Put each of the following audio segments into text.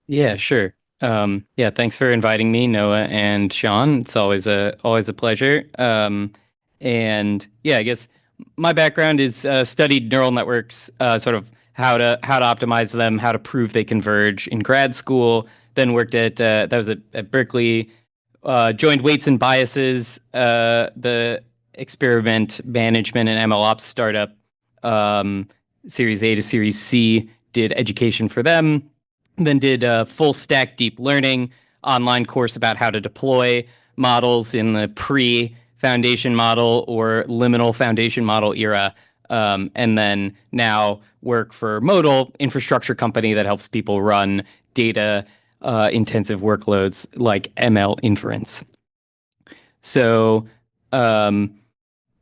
Yeah, sure. Yeah, thanks for inviting me, Noah and Sean. It's always a pleasure. And yeah, I guess my background is studied neural networks, sort of how to optimize them, how to prove they converge in grad school. Then worked at that was at Berkeley. Joined Weights and Biases, the experiment management and ML ops startup, um, Series A to Series C. Did education for them, then did a full stack deep learning online course about how to deploy models in the pre foundation model or liminal foundation model era. And then now work for Modal, infrastructure company that helps people run data intensive workloads like ML inference. So, um,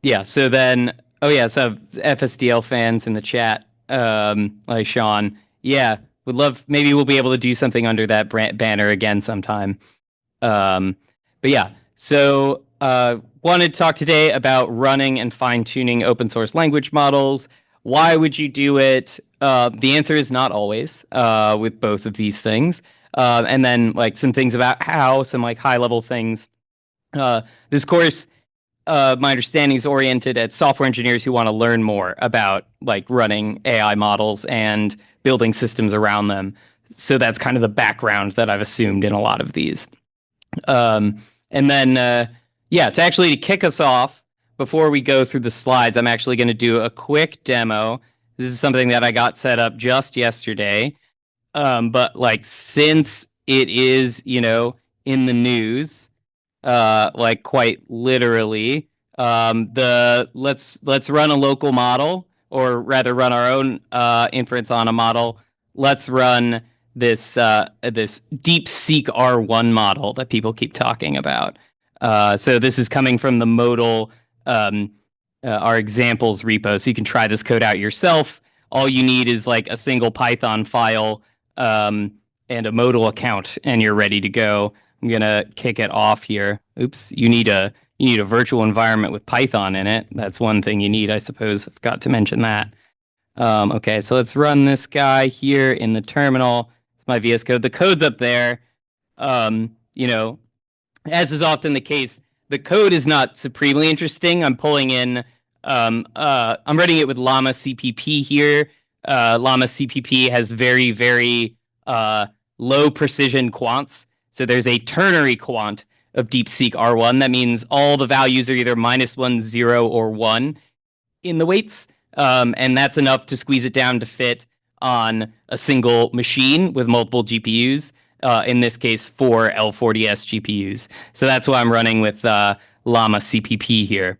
yeah. So then, oh yeah. So FSDL fans in the chat, like Sean, yeah, would love. Maybe we'll be able to do something under that banner again sometime. Um, but yeah. So wanted to talk today about running and fine tuning open source language models. Why would you do it? The answer is not always with both of these things. And then like some things about how, some like high level things. This course my understanding is oriented at software engineers who want to learn more about like running AI models and building systems around them. So that's kind of the background that I've assumed in a lot of these. And then, yeah, to kick us off, before we go through the slides, I'm actually going to do a quick demo. This is something that I got set up just yesterday. But like since it is, in the news, like quite literally. The let's run a local model, or rather run our own inference on a model. Let's run this DeepSeek R1 model that people keep talking about. So this is coming from the Modal our examples repo, so you can try this code out yourself. All you need is like a single Python file and a Modal account, and you're ready to go. I'm gonna kick it off here. Oops, you need a virtual environment with Python in it. That's one thing you need, I suppose. I forgot to mention that. Okay, so let's run this guy here in the terminal. It's my VS Code. The code's up there. You know, as is often the case, the code is not supremely interesting. I'm running it with Llama CPP here. Llama CPP has very, very low precision quants. So there's a ternary quant of DeepSeek R1. That means all the values are either -1, 0, or 1 in the weights. And that's enough to squeeze it down to fit on a single machine with multiple GPUs. In this case, four L40S GPUs. So that's why I'm running with Llama CPP here.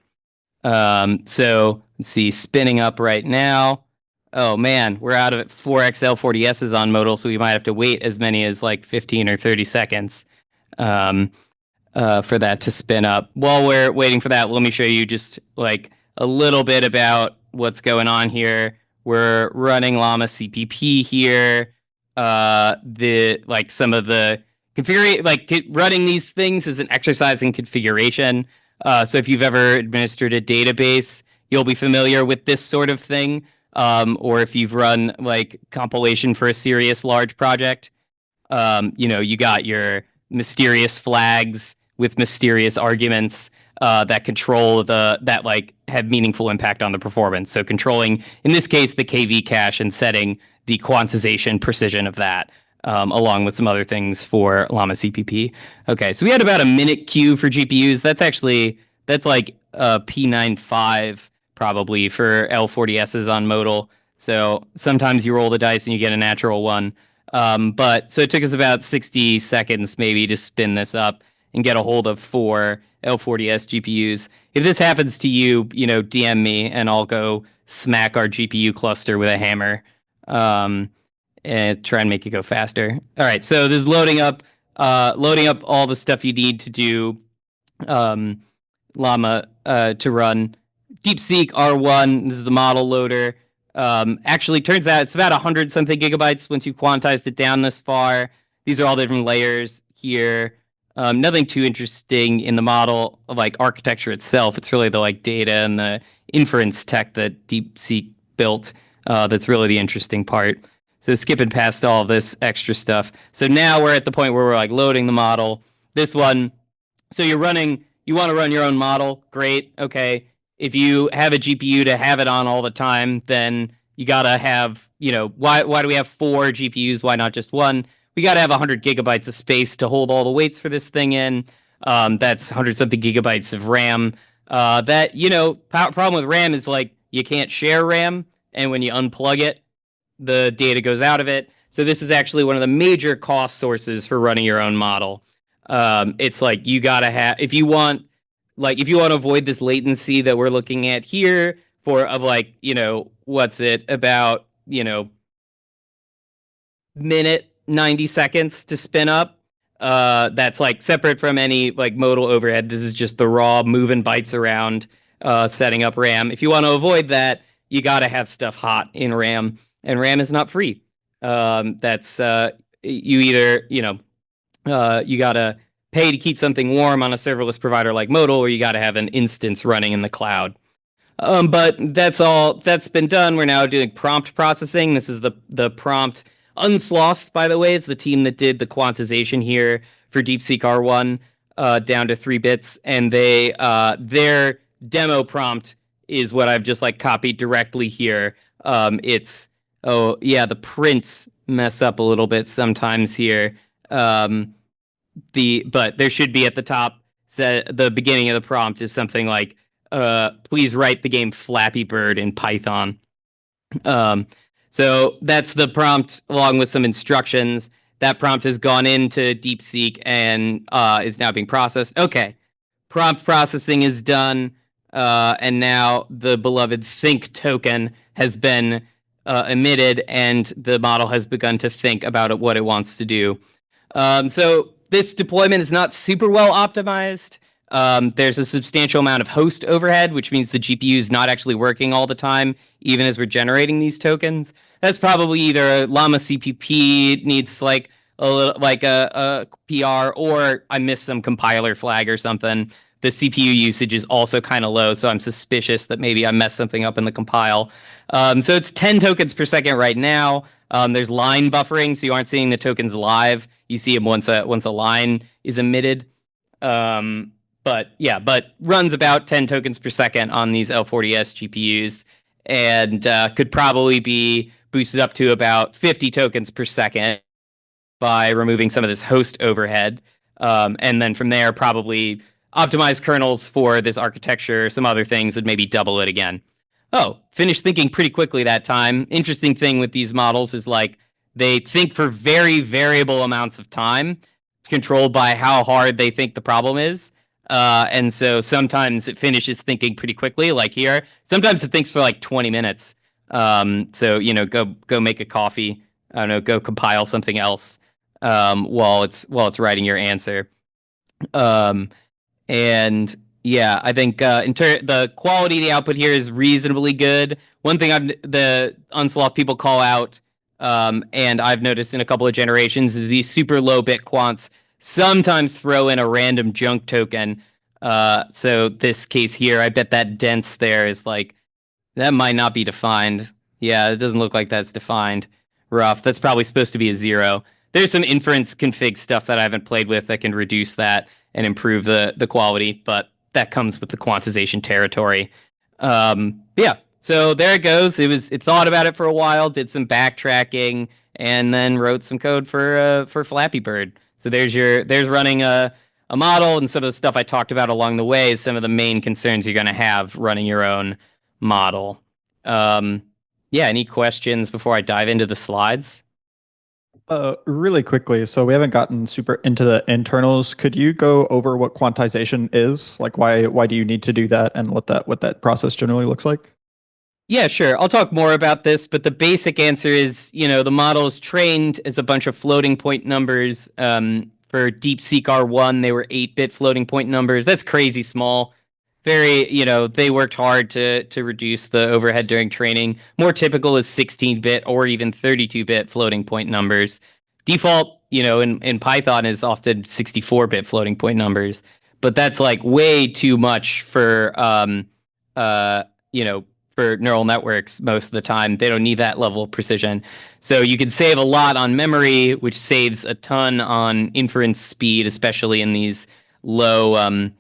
So let's see, spinning up right now. Oh man, we're out of 4x L40Ss on Modal, so we might have to wait as many as like 15 or 30 seconds um, for that to spin up. While we're waiting for that, let me show you just like a little bit about what's going on here. We're running Llama CPP here. The like some of the configure like running these things is an exercise in configuration. So if you've ever administered a database, you'll be familiar with this sort of thing. Or if you've run like compilation for a serious large project, you got your mysterious flags with mysterious arguments that control that like have meaningful impact on the performance. So controlling, in this case, the KV cache and setting the quantization precision of that, along with some other things for Llama CPP. Okay, so we had about a minute queue for GPUs. That's like a P95 probably for L40Ss on Modal. So sometimes you roll the dice and you get a natural one. But so it took us about 60 seconds maybe to spin this up and get a hold of four L40S GPUs. If this happens to you, DM me and I'll go smack our GPU cluster with a hammer um, and try and make it go faster. All right, so this is loading up all the stuff you need to do um, Llama to run DeepSeek R1. This is the model loader. Actually, turns out it's about 100 something gigabytes once you've quantized it down this far. These are all different layers here. Nothing too interesting in the model, like architecture itself. It's really the like data and the inference tech that DeepSeek built that's really the interesting part. So skipping past all of this extra stuff. So now we're at the point where we're like loading the model. This one, so you want to run your own model. Great. Okay. If you have a GPU to have it on all the time, then you got to have, why do we have four GPUs? Why not just one? We got to have 100 gigabytes of space to hold all the weights for this thing in. That's 100 something gigabytes of RAM. Problem with RAM is like you can't share RAM. And when you unplug it, the data goes out of it. So this is actually one of the major cost sources for running your own model. It's like you gotta have if you want to avoid this latency that we're looking at here what's it about minute 90 seconds to spin up. That's like separate from any like modal overhead. This is just the raw moving bytes around, setting up RAM. If you want to avoid that, you got to have stuff hot in RAM, and RAM is not free. That's you either you got to pay to keep something warm on a serverless provider like Modal, or you got to have an instance running in the cloud. But that's been done. We're now doing prompt processing. This is the prompt. Unsloth, by the way, is the team that did the quantization here for DeepSeek R1, down to 3 bits, and their demo prompt is what I've just like copied directly here. The prints mess up a little bit sometimes here. But there should be at the top, the beginning of the prompt is something like, please write the game Flappy Bird in Python. So that's the prompt along with some instructions. That prompt has gone into DeepSeek and is now being processed. Okay, prompt processing is done, and now the beloved think token has been emitted, and the model has begun to think about what it wants to do. So this deployment is not super well optimized. There's a substantial amount of host overhead, which means the GPU is not actually working all the time, even as we're generating these tokens. That's probably either a Llama CPP needs like a PR, or I missed some compiler flag or something. The CPU usage is also kind of low, so I'm suspicious that maybe I messed something up in the compile. So it's 10 tokens per second right now. There's line buffering, so you aren't seeing the tokens live. You see them once a line is emitted. But runs about 10 tokens per second on these L40S GPUs, and could probably be boosted up to about 50 tokens per second by removing some of this host overhead. And then from there, probably optimize kernels for this architecture. Some other things would maybe double it again. Oh, finished thinking pretty quickly that time. Interesting thing with these models is like they think for very variable amounts of time, controlled by how hard they think the problem is. And so sometimes it finishes thinking pretty quickly, like here. Sometimes it thinks for like 20 minutes. So go make a coffee. I don't know, go compile something else while it's writing your answer. And yeah, I think the quality of the output here is reasonably good. One thing the Unsloth people call out, and I've noticed in a couple of generations, is these super low bit quants sometimes throw in a random junk token. So this case here, I bet that dense there is like, that might not be defined. Yeah, it doesn't look like that's defined. Rough. That's probably supposed to be a 0. There's some inference config stuff that I haven't played with that can reduce that and improve the quality, but that comes with the quantization territory. Yeah, so there it goes. It thought about it for a while, did some backtracking, and then wrote some code for Flappy Bird. So there's running a model, and some of the stuff I talked about along the way is some of the main concerns you're going to have running your own model. Yeah, any questions before I dive into the slides? Really quickly, so we haven't gotten super into the internals. Could you go over what quantization is? Like why do you need to do that, and what that process generally looks like? Yeah, sure. I'll talk more about this, but the basic answer is, the model is trained as a bunch of floating point numbers. For DeepSeek R1, they were 8-bit floating point numbers. That's crazy small. Very, they worked hard to reduce the overhead during training. More typical is 16-bit or even 32-bit floating point numbers. Default, in Python is often 64-bit floating point numbers, but that's like way too much for for neural networks most of the time. They don't need that level of precision. So you can save a lot on memory, which saves a ton on inference speed, especially in these low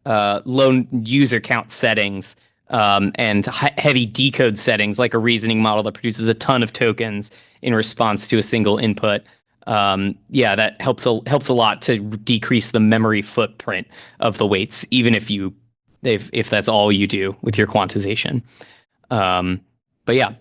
low user count settings, and heavy decode settings, like a reasoning model that produces a ton of tokens in response to a single input. Yeah, that helps a lot to decrease the memory footprint of the weights, even if that's all you do with your quantization. Um, but yeah,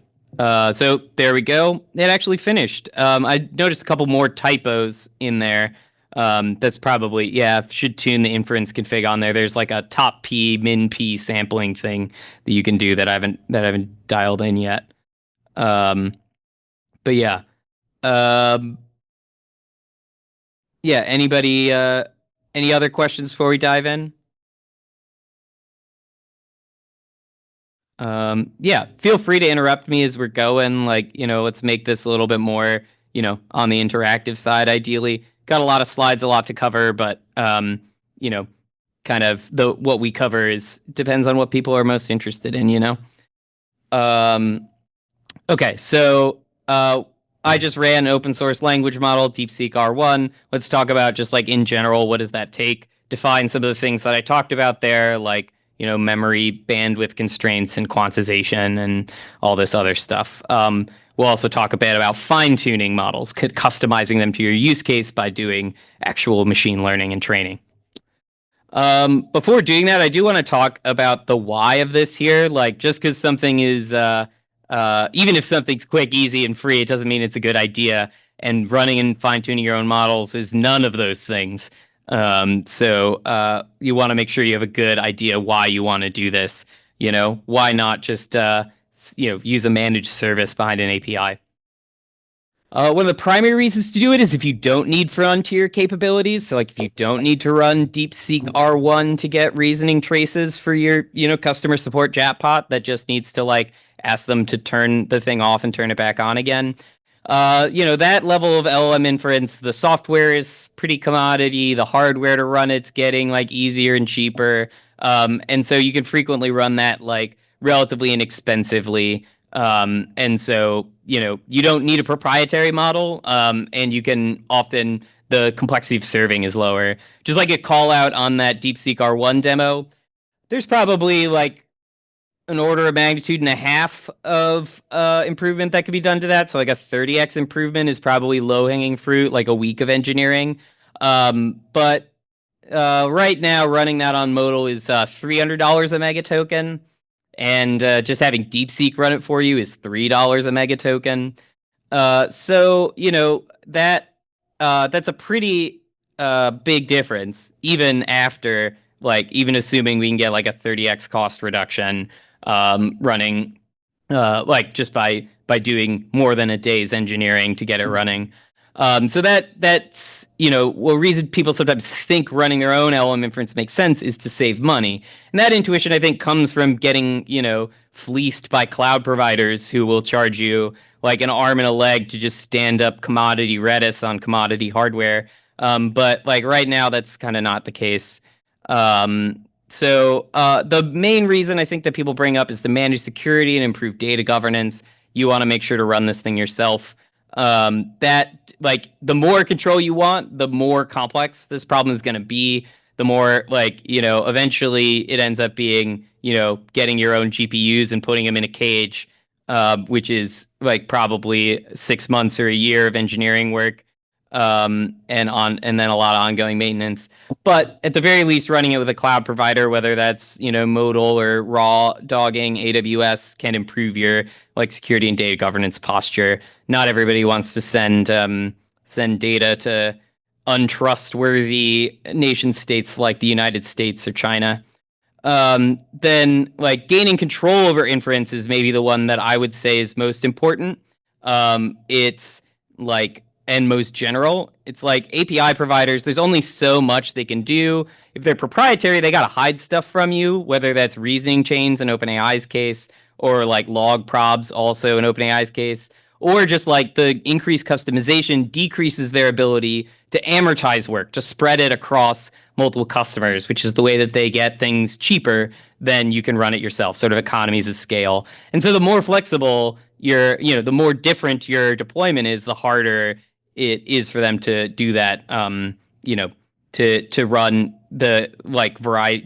so there we go. It actually finished. I noticed a couple more typos in there. That's probably, yeah, should tune the inference config on there. There's like a top P, min P sampling thing that you can do that I haven't dialed in yet. Um, but yeah. Um, yeah, any other questions before we dive in? Yeah, feel free to interrupt me as we're going. Like, let's make this a little bit more, on the interactive side, ideally. Got a lot of slides, a lot to cover, but you know, kind of the what we cover is depends on what people are most interested in, you know. Um, Okay, so I just ran an open source language model, DeepSeek R1. Let's talk about just like in general, what does that take? Define some of the things that I talked about there, like memory bandwidth constraints and quantization and all this other stuff. We'll also talk a bit about fine tuning models, customizing them to your use case by doing actual machine learning and training. Before doing that, I do want to talk about the why of this here. Like, just because something is, even if something's quick, easy, and free, it doesn't mean it's a good idea. And running and fine tuning your own models is none of those things. So you want to make sure you have a good idea why you want to do this. Why not just, use a managed service behind an API? One of the primary reasons to do it is if you don't need frontier capabilities. So, like, if you don't need to run DeepSeek R1 to get reasoning traces for your, customer support chatbot that just needs to like ask them to turn the thing off and turn it back on again. That level of LLM inference, the software is pretty commodity. The hardware to run it's getting like easier and cheaper. And so you can frequently run that like relatively inexpensively. And so, you don't need a proprietary model. And you can often, the complexity of serving is lower. Just like a call out on that DeepSeek R1 demo, there's probably like an order of magnitude and a half of improvement that could be done to that. So like a 30x improvement is probably low hanging fruit, like a week of engineering. But right now, running that on Modal is $300 a mega token, and just having DeepSeek run it for you is $3 a mega token. So that's a pretty big difference, even after even assuming we can get like a 30x cost reduction, running just by doing more than a day's engineering to get it running. So that's a reason people sometimes think running their own LM inference makes sense is to save money. And that intuition, I think, comes from getting, fleeced by cloud providers who will charge you like an arm and a leg to just stand up commodity Redis on commodity hardware. But like right now, that's kind of not the case. So the main reason I think that people bring up is to manage security and improve data governance. You want to make sure to run this thing yourself. That like the more control you want, the more complex this problem is going to be. The more eventually it ends up being getting your own GPUs and putting them in a cage, which is like probably 6 months or a year of engineering work, and then a lot of ongoing maintenance. But at the very least, running it with a cloud provider, whether that's Modal or raw dogging AWS, can improve your like security and data governance posture. Not everybody wants to send data to untrustworthy nation states like the United States or China. Then like gaining control over inference is maybe the one that I would say is most important. It's like and most general. It's like API providers, there's only so much they can do. If they're proprietary, they got to hide stuff from you, whether that's reasoning chains in OpenAI's case, or like log probs also in OpenAI's case, or just like the increased customization decreases their ability to amortize work, to spread it across multiple customers, which is the way that they get things cheaper then you can run it yourself, sort of economies of scale. And so the more flexible the more different your deployment is, the harder it is for them to do that, you know, to run the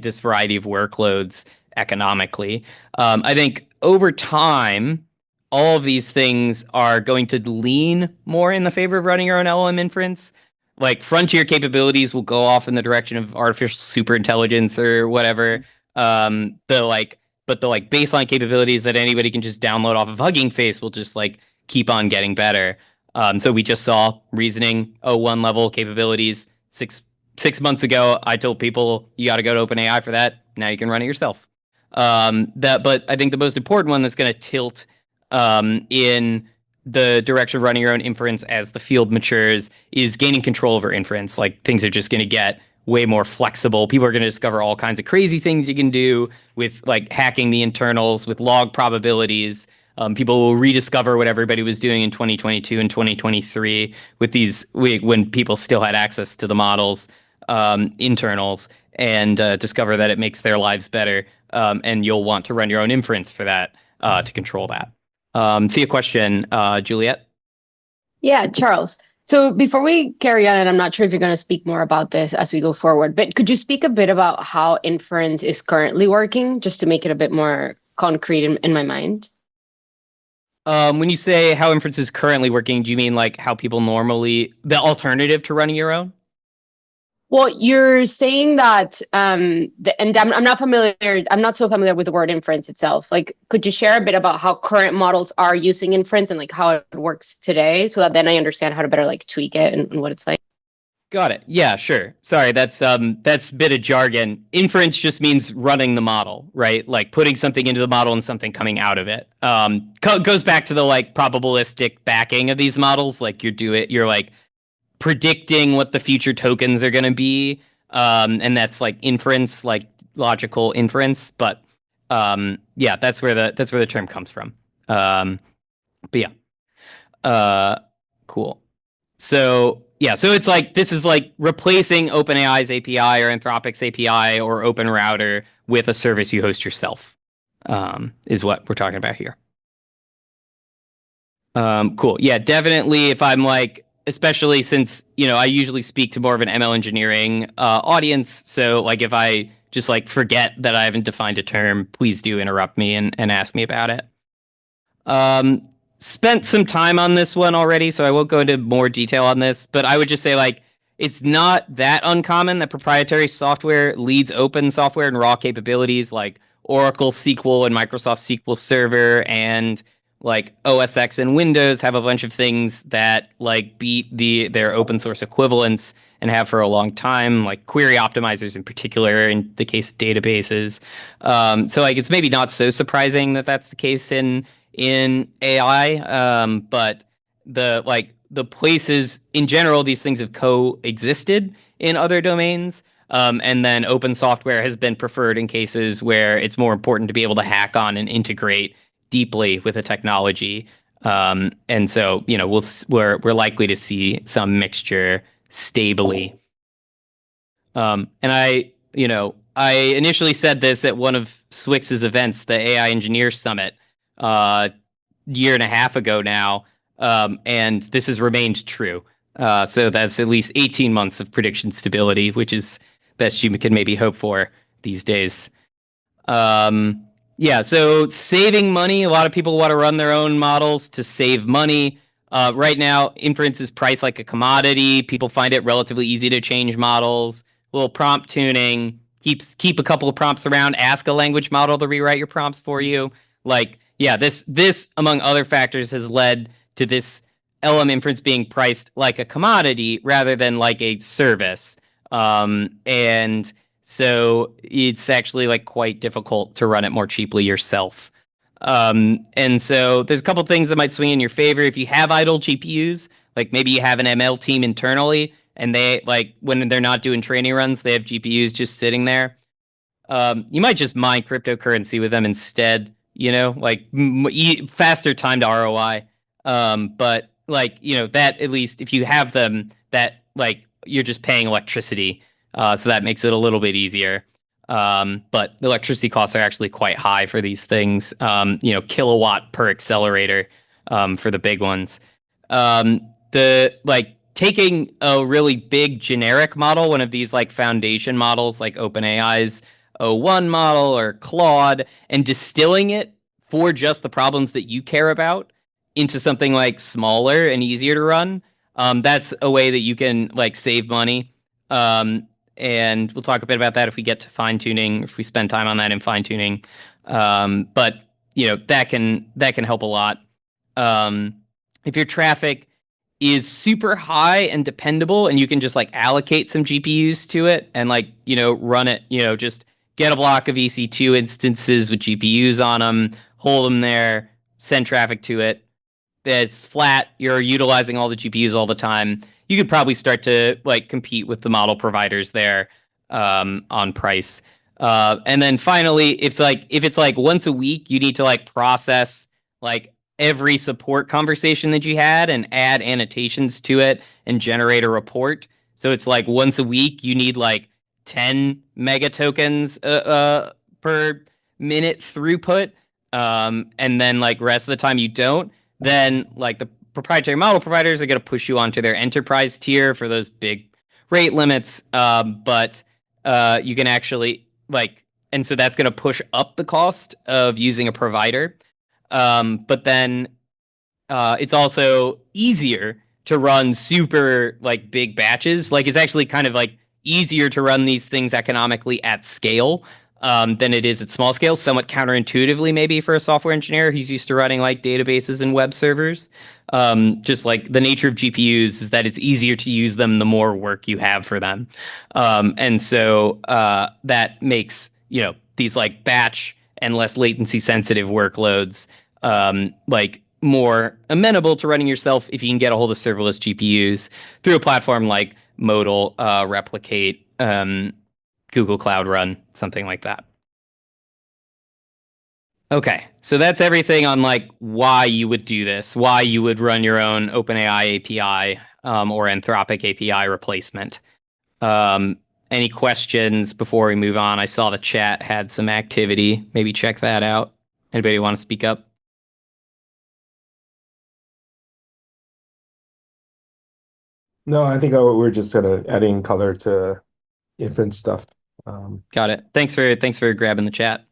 this variety of workloads economically. I think over time, all of these things are going to lean more in the favor of running your own LLM inference. Like frontier capabilities will go off in the direction of artificial superintelligence or whatever. The like, but the like baseline capabilities that anybody can just download off of Hugging Face will just like keep on getting better. So we just saw reasoning O1 level capabilities six months ago. I told people you got to go to OpenAI for that. Now you can run it yourself. But I think the most important one that's going to tilt in the direction of running your own inference as the field matures is gaining control over inference. Like things are just going to get way more flexible. People are going to discover all kinds of crazy things you can do with like hacking the internals with log probabilities. People will rediscover what everybody was doing in 2022 and 2023 with when people still had access to the models internals, and discover that it makes their lives better. And you'll want to run your own inference for that to control that. See a question, Juliet? Yeah, Charles. So before we carry on, and I'm not sure if you're going to speak more about this as we go forward, but could you speak a bit about how inference is currently working, just to make it a bit more concrete in my mind? When you say how inference is currently working, do you mean like how people normally, the alternative to running your own? Well, you're saying that, and I'm not familiar, I'm not so familiar with the word inference itself. Like, could you share a bit about how current models are using inference and like how it works today, so that then I understand how to better like tweak it and what it's like? Got it. Yeah, sure. Sorry, that's a bit of jargon. Inference just means running the model, right? Like putting something into the model and something coming out of it. Goes back to the like probabilistic backing of these models. Like you're like predicting what the future tokens are going to be, and that's like inference, like logical inference. But yeah, that's where the term comes from. But yeah, cool. So yeah, so it's like this is like replacing OpenAI's API or Anthropic's API or OpenRouter with a service you host yourself. Is what we're talking about here. Cool. Yeah, definitely. If I'm like, especially since I usually speak to more of an ML engineering audience, so like if I just like forget that I haven't defined a term, please do interrupt me and ask me about it. Spent some time on this one already, so I won't go into more detail on this, but I would just say like it's not that uncommon that proprietary software leads open software and raw capabilities like Oracle SQL and Microsoft SQL Server, and like OS X and Windows have a bunch of things that like beat their open source equivalents and have for a long time, like query optimizers in particular in the case of databases. So like it's maybe not so surprising that that's the case in AI, but the places in general, these things have coexisted in other domains. And then open software has been preferred in cases where it's more important to be able to hack on and integrate deeply with a technology. And so, we're likely to see some mixture stably. And I initially said this at one of Swix's events, the AI Engineer Summit, year and a half ago now, and this has remained true. So that's at least 18 months of prediction stability, which is best you can maybe hope for these days. Yeah, so saving money. A lot of people want to run their own models to save money. Right now, inference is priced like a commodity. People find it relatively easy to change models. A little prompt tuning. Keep a couple of prompts around. Ask a language model to rewrite your prompts for you. Like, yeah, this among other factors has led to this LM inference being priced like a commodity rather than like a service. And so it's actually like quite difficult to run it more cheaply yourself. And so there's a couple things that might swing in your favor if you have idle GPUs. Like maybe you have an ML team internally, and they like when they're not doing training runs, they have GPUs just sitting there. You might just mine cryptocurrency with them instead. Like faster time to ROI. But like that at least if you have them, that like you're just paying electricity, so that makes it a little bit easier. But the electricity costs are actually quite high for these things. Kilowatt per accelerator for the big ones. The like taking a really big generic model, one of these like foundation models like OpenAI's O1 model or Claude, and distilling it for just the problems that you care about into something like smaller and easier to run. That's a way that you can like save money. And we'll talk a bit about that if we get to fine tuning, if we spend time on that in fine tuning. But that can help a lot. If your traffic is super high and dependable, and you can just like allocate some GPUs to it and like run it, just get a block of EC2 instances with GPUs on them, hold them there, send traffic to it. It's flat. You're utilizing all the GPUs all the time. You could probably start to like compete with the model providers there on price. And then finally, if it's like once a week, you need to like process like every support conversation that you had and add annotations to it and generate a report. So it's like once a week, you need like 10 mega tokens per minute throughput. And then like rest of the time you don't, then like the proprietary model providers are going to push you onto their enterprise tier for those big rate limits. But you can actually and so that's going to push up the cost of using a provider. But then it's also easier to run super like big batches. Like it's actually kind of like easier to run these things economically at scale than it is at small scale. Somewhat counterintuitively, maybe for a software engineer who's used to running like databases and web servers. Just like the nature of GPUs is that it's easier to use them the more work you have for them, and so that makes these like batch and less latency sensitive workloads like more amenable to running yourself if you can get a hold of serverless GPUs through a platform like Modal, Replicate, Google Cloud Run, something like that. Okay, so that's everything on like why you would do this, why you would run your own OpenAI API or Anthropic API replacement. Any questions before we move on? I saw the chat had some activity. Maybe check that out. Anybody want to speak up? No, I think we're just kind of adding color to inference stuff. Got it. Thanks for grabbing the chat.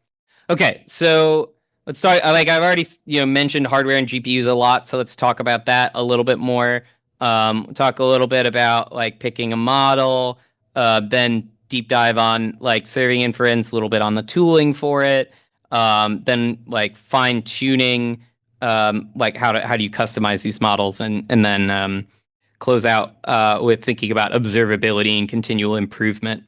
Okay, so let's start. Like I've already mentioned hardware and GPUs a lot, so let's talk about that a little bit more. Talk a little bit about like picking a model, then deep dive on like serving inference, a little bit on the tooling for it, then like fine tuning, like how do you customize these models, and then close out with thinking about observability and continual improvement.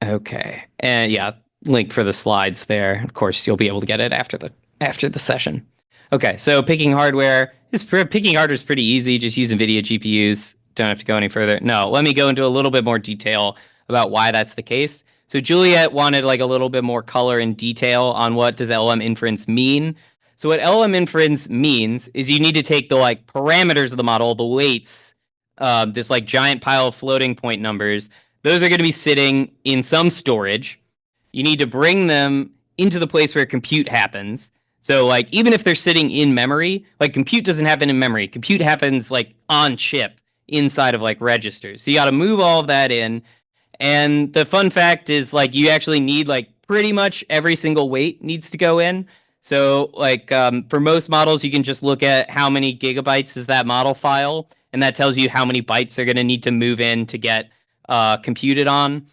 Okay, and yeah, link for the slides there. Of course, you'll be able to get it after the session. Okay, so picking hardware is pretty easy. Just use NVIDIA GPUs. Don't have to go any further. No, let me go into a little bit more detail about why that's the case. So Juliet wanted like a little bit more color and detail on what does LLM inference mean. So what LLM inference means is you need to take the like parameters of the model, the weights, this like giant pile of floating point numbers. Those are going to be sitting in some storage. You need to bring them into the place where compute happens. So like even if they're sitting in memory, like compute doesn't happen in memory. Compute happens like on chip inside of like registers. So you got to move all of that in. And the fun fact is like you actually need like pretty much every single weight needs to go in. So like for most models, you can just look at how many gigabytes is that model file, and that tells you how many bytes are going to need to move in to get computed on.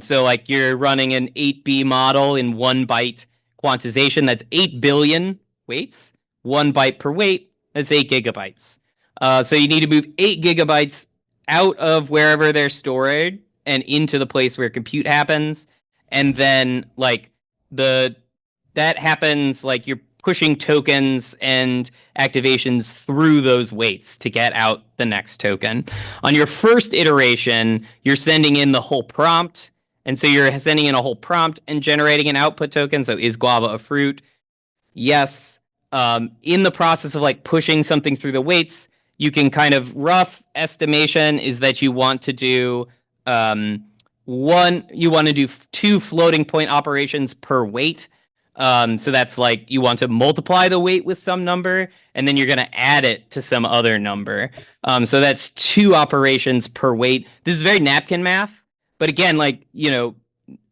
So like you're running an 8B model in 1 byte quantization. That's 8 billion weights. 1 byte per weight. That's 8 GB. So you need to move 8 GB out of wherever they're stored and into the place where compute happens. And then like that happens like you're pushing tokens and activations through those weights to get out the next token. On your first iteration, you're sending in the whole prompt. And so you're sending in a whole prompt and generating an output token. So is guava a fruit? Yes. In the process of like pushing something through the weights, you can kind of rough estimation is that you want to do you want to do two floating point operations per weight. So that's like you want to multiply the weight with some number, and then you're going to add it to some other number. So that's two operations per weight. This is very napkin math, but again, like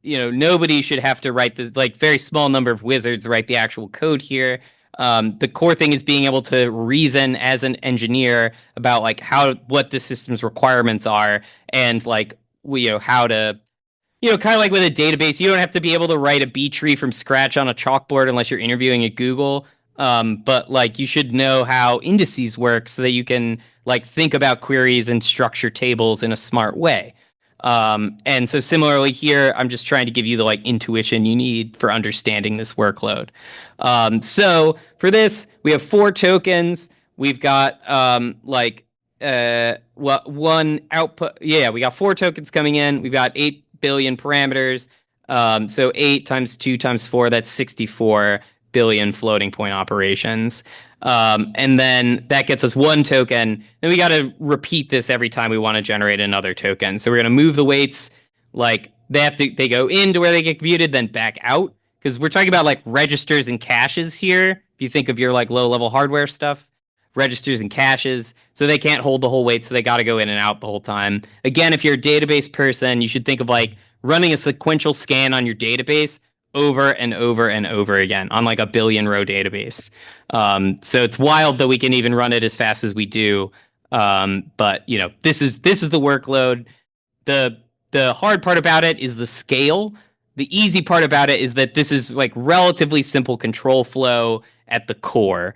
nobody should have to write this. Like very small number of wizards write the actual code here. The core thing is being able to reason as an engineer about like what the system's requirements are, and like how to kind of like with a database, you don't have to be able to write a B tree from scratch on a chalkboard unless you're interviewing at Google. But like you should know how indices work so that you can like think about queries and structure tables in a smart way. And so similarly here, I'm just trying to give you the like intuition you need for understanding this workload. So for this, we have 4 tokens. We've got one output. Yeah, we got 4 tokens coming in. We've got 8 billion parameters. So 8 times 2 times 4, that's 64 billion floating point operations. And then that gets us 1 token. Then we got to repeat this every time we want to generate another token. So we're going to move the weights, like they go into where they get computed, then back out. Because we're talking about like registers and caches here. If you think of your like low level hardware stuff, registers and caches. So they can't hold the whole weight, so they got to go in and out the whole time. Again, if you're a database person, you should think of like running a sequential scan on your database over and over and over again on like a billion row database. So it's wild that we can even run it as fast as we do. But this is the workload. The hard part about it is the scale. The easy part about it is that this is like relatively simple control flow at the core.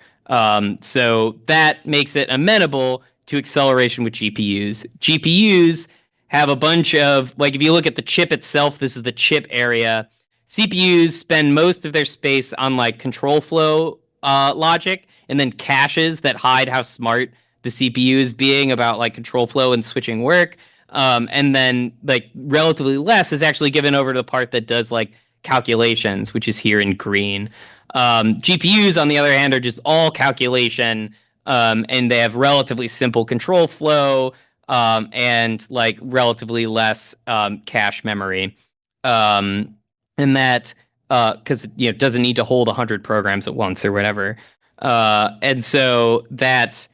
So that makes it amenable to acceleration with GPUs. GPUs have a bunch of, like, if you look at the chip itself, this is the chip area. CPUs spend most of their space on like control flow logic, and then caches that hide how smart the CPU is being about like control flow and switching work. And then like relatively less is actually given over to the part that does like calculations, which is here in green. GPUs, on the other hand, are just all calculation, and they have relatively simple control flow, and like relatively less cache memory. And that because it doesn't need to hold 100 programs at once or whatever. And so that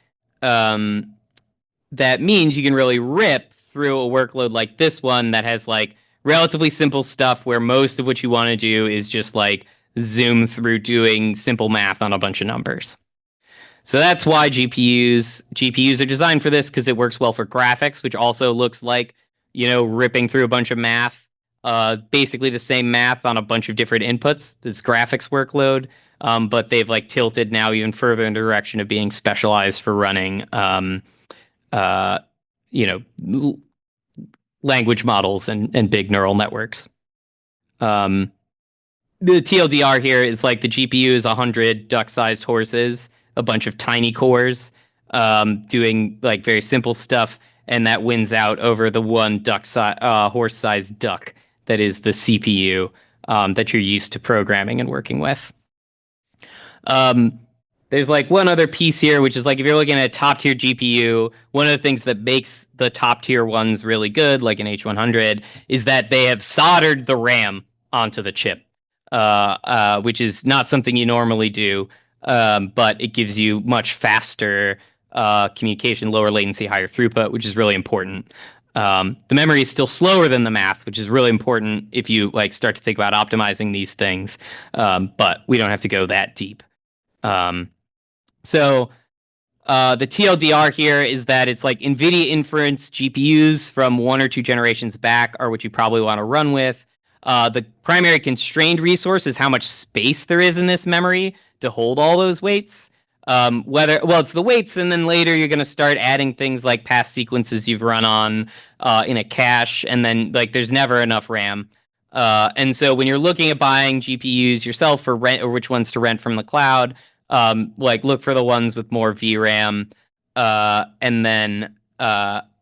means you can really rip through a workload like this one that has like relatively simple stuff where most of what you want to do is just like zoom through doing simple math on a bunch of numbers. So that's why GPUs are designed for this, because it works well for graphics, which also looks like ripping through a bunch of math. Basically the same math on a bunch of different inputs. This graphics workload, but they've like tilted now even further in the direction of being specialized for running language models and big neural networks. The TLDR here is like the GPU is 100 duck-sized horses, a bunch of tiny cores, doing like very simple stuff, and that wins out over the one horse-sized duck that is the CPU that you're used to programming and working with. There's like one other piece here, which is like if you're looking at a top tier GPU, one of the things that makes the top tier ones really good, like an H100, is that they have soldered the RAM onto the chip, which is not something you normally do, but it gives you much faster communication, lower latency, higher throughput, which is really important. The memory is still slower than the math, which is really important if you like start to think about optimizing these things, but we don't have to go that deep. So the TLDR here is that it's like NVIDIA inference GPUs from 1 or 2 generations back are what you probably want to run with. The primary constrained resource is how much space there is in this memory to hold all those weights. It's the weights, and then later you're going to start adding things like past sequences you've run on in a cache, and then like there's never enough RAM. And so when you're looking at buying GPUs yourself for rent, or which ones to rent from the cloud, like look for the ones with more VRAM, and then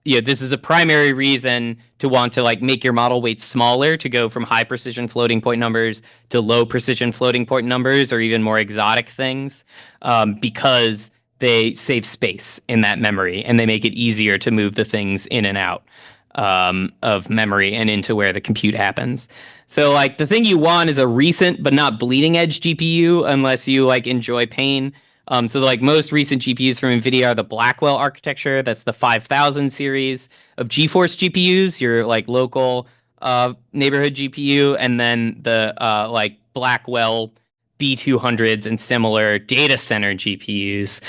this is a primary reason to want to like make your model weight smaller, to go from high precision floating point numbers to low precision floating point numbers, or even more exotic things, because they save space in that memory and they make it easier to move the things in and out. of memory and into where the compute happens. So like the thing you want is a recent but not bleeding edge GPU unless you like enjoy pain. So like most recent GPUs from NVIDIA are the Blackwell architecture. That's the 5000 series of GeForce GPUs, your like local neighborhood GPU, and then the like Blackwell B200s and similar data center GPUs.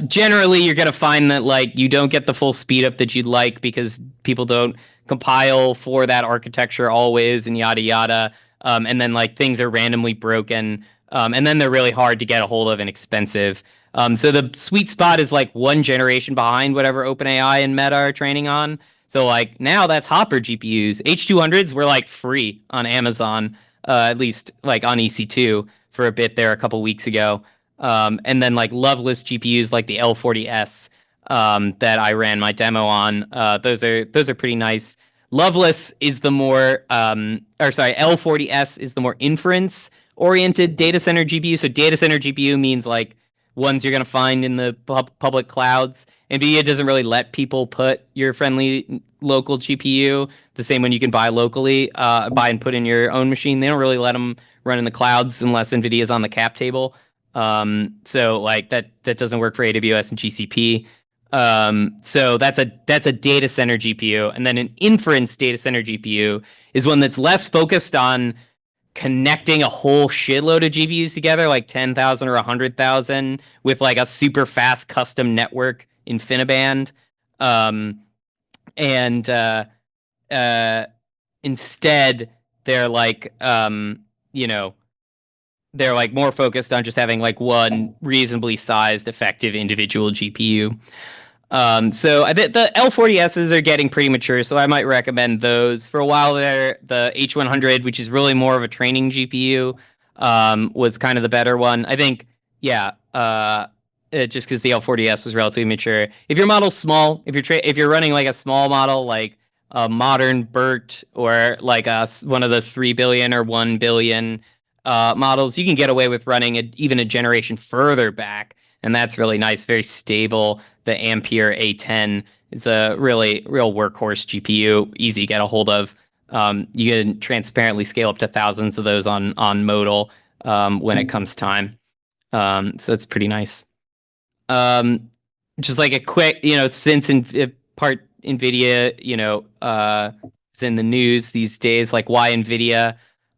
Generally, you're going to find that like you don't get the full speed up that you'd like because people don't compile for that architecture always and yada yada. And then like things are randomly broken. And then they're really hard to get a hold of and expensive. So the sweet spot is like one generation behind whatever OpenAI and Meta are training on. So like now that's Hopper GPUs. H200s were like free on Amazon, at least like on EC2 for a bit there a couple weeks ago. And then like Loveless GPUs like the L40S that I ran my demo on. Those are pretty nice. Loveless is the more, or sorry, L40S is the more inference oriented data center GPU. So data center GPU means like ones you're going to find in the public clouds. NVIDIA doesn't really let people put your friendly local GPU, the same one you can buy locally, buy and put in your own machine. They don't really let them run in the clouds unless NVIDIA is on the cap table. So like that doesn't work for AWS and GCP. So that's a data center GPU, and then an inference data center GPU is one that's less focused on connecting a whole shitload of GPUs together, like 10,000 or 100,000, with like a super fast custom network InfiniBand. And instead, they're like, you know, they're like more focused on just having like one reasonably sized, effective individual GPU. So I think the L40Ss are getting pretty mature, so I might recommend those. For a while there, the H100, which is really more of a training GPU, was kind of the better one. I think, yeah, just because the L40S was relatively mature. If your model's small, if you're running like a small model, like a modern BERT or like one of the 3 billion or 1 billion models, you can get away with running even a generation further back, and that's really nice, very stable. The Ampere A10 is a really real workhorse GPU, easy to get a hold of. You can transparently scale up to thousands of those on Modal when it comes time. So it's pretty nice. Just like a quick, since in part NVIDIA, is in the news these days, like why NVIDIA.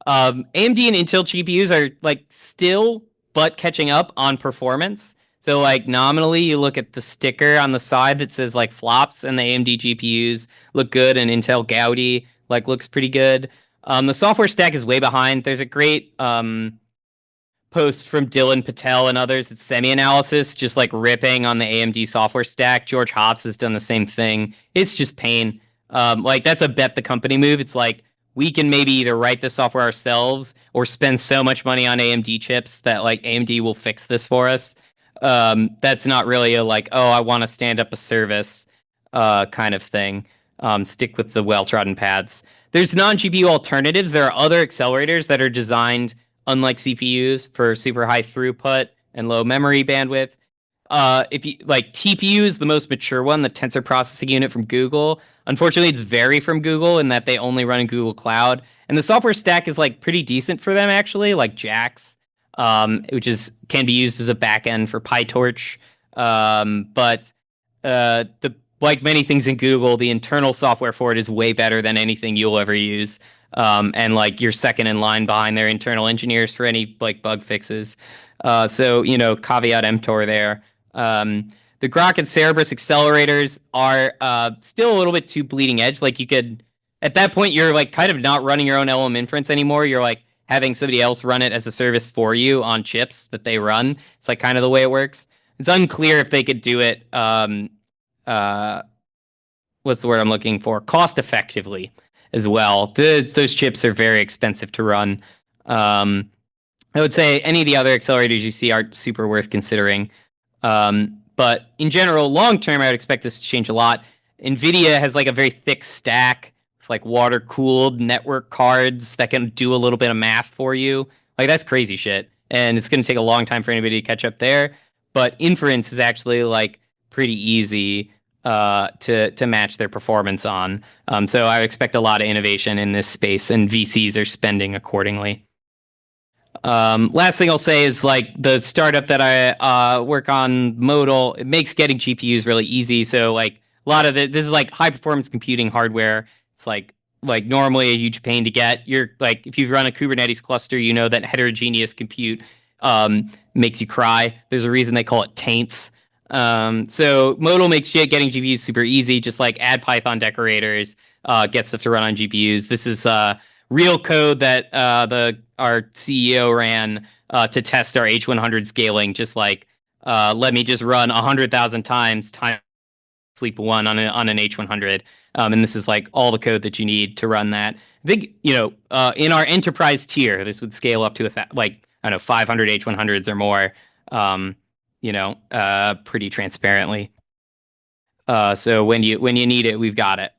AMD and Intel GPUs are like still but catching up on performance. So like nominally, you look at the sticker on the side that says like flops, and the AMD GPUs look good, and Intel Gaudi like looks pretty good. The software stack is way behind. There's a great post from Dylan Patel and others. It's semi-analysis, just like ripping on the AMD software stack. George Hotz has done the same thing. It's just pain. Like that's a bet the company move. It's like we can maybe either write the software ourselves or spend so much money on AMD chips that like AMD will fix this for us. That's not really a like, oh, I want to stand up a service kind of thing. Stick with the well-trodden paths. There's non-GPU alternatives. There are other accelerators that are designed, unlike CPUs, for super high throughput and low memory bandwidth. If you like TPU is the most mature one, the tensor processing unit from Google. Unfortunately, it's vary from Google in that they only run in Google Cloud, and the software stack is like pretty decent for them actually, like JAX, which can be used as a backend for PyTorch. But the like many things in Google, the internal software for it is way better than anything you'll ever use. And like you're second in line behind their internal engineers for any like bug fixes. So caveat emptor there. The Grok and Cerebras accelerators are still a little bit too bleeding edge. Like you could, at that point, you're like kind of not running your own LLM inference anymore. You're like having somebody else run it as a service for you on chips that they run. It's like kind of the way it works. It's unclear if they could do it. What's the word I'm looking for? Cost effectively as well. Those chips are very expensive to run. I would say any of the other accelerators you see aren't super worth considering. But in general, long term, I would expect this to change a lot. NVIDIA has like a very thick stack, like water cooled network cards that can do a little bit of math for you. Like that's crazy shit. And it's going to take a long time for anybody to catch up there. But inference is actually like pretty easy. to match their performance on. So I expect a lot of innovation in this space, and VCs are spending accordingly. Last thing I'll say is like the startup that I work on, Modal, it makes getting GPUs really easy. So like a lot of this is like high performance computing hardware. It's like normally a huge pain to get. You're like if you run a Kubernetes cluster, you know that heterogeneous compute makes you cry. There's a reason they call it taints. So Modal makes getting GPUs super easy. Just like add Python decorators, get stuff to run on GPUs. This is real code that our CEO ran to test our H100 scaling. Just like let me just run 100,000 times sleep one on an H100, and this is like all the code that you need to run that. I think in our enterprise tier, this would scale up to like I don't know 500 H100s or more. Pretty transparently. So when you need it, we've got it.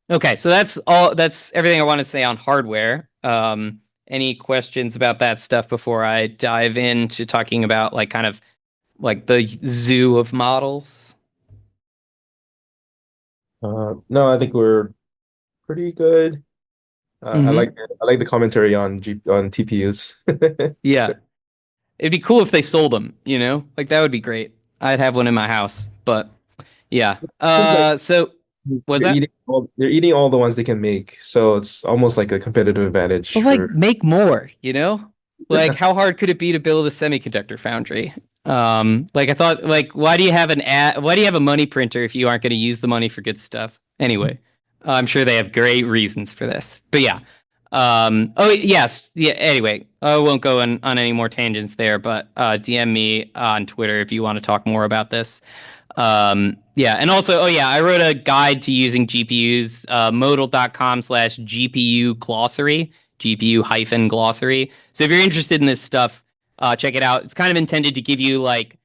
Okay, so that's all. That's everything I want to say on hardware. Any questions about that stuff before I dive into talking about like kind of like the zoo of models? No, I think we're pretty good. Mm-hmm. I like the commentary on TPUs. Yeah, it'd be cool if they sold them. Like that would be great. I'd have one in my house, but yeah. Seems like So was that? they're eating all the ones they can make, so it's almost like a competitive advantage But like for. make more, Like how hard could it be to build a semiconductor foundry? Like I thought like why do you have why do you have a money printer if you aren't going to use the money for good stuff? Anyway, I'm sure they have great reasons for this. But yeah. Oh yes. Yeah, anyway, I won't go on any more tangents there, but DM me on Twitter if you want to talk more about this. Yeah, and also, oh yeah, I wrote a guide to using GPUs, modal.com/GPU glossary, GPU hyphen glossary. So if you're interested in this stuff, check it out. It's kind of intended to give you like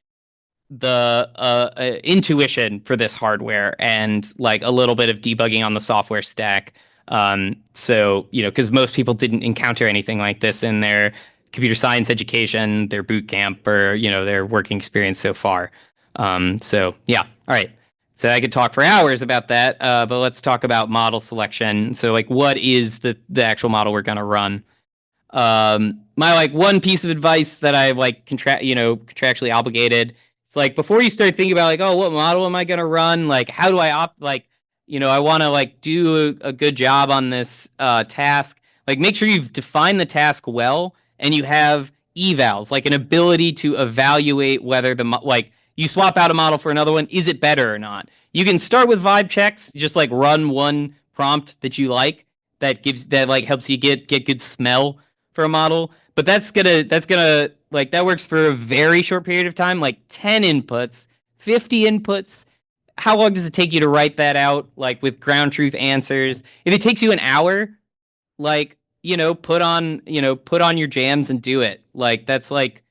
the intuition for this hardware and like a little bit of debugging on the software stack. So, because most people didn't encounter anything like this in their computer science education, their boot camp, or, their working experience so far. So yeah. All right. So I could talk for hours about that, but let's talk about model selection. So like, what is the actual model we're going to run? My like one piece of advice that I like contractually obligated. It's like before you start thinking about like, oh, what model am I going to run? Like, how do I I want to like do a good job on this task. Like, make sure you've defined the task well and you have evals, like an ability to evaluate whether like you swap out a model for another one, is it better or not? You can start with vibe checks, just like run one prompt that you like that like helps you get good smell for a model, but that's gonna like that works for a very short period of time, like 10 inputs, 50 inputs. How long does it take you to write that out, like with ground truth answers? If it takes you an hour, like put on your jams and do it. Like that's like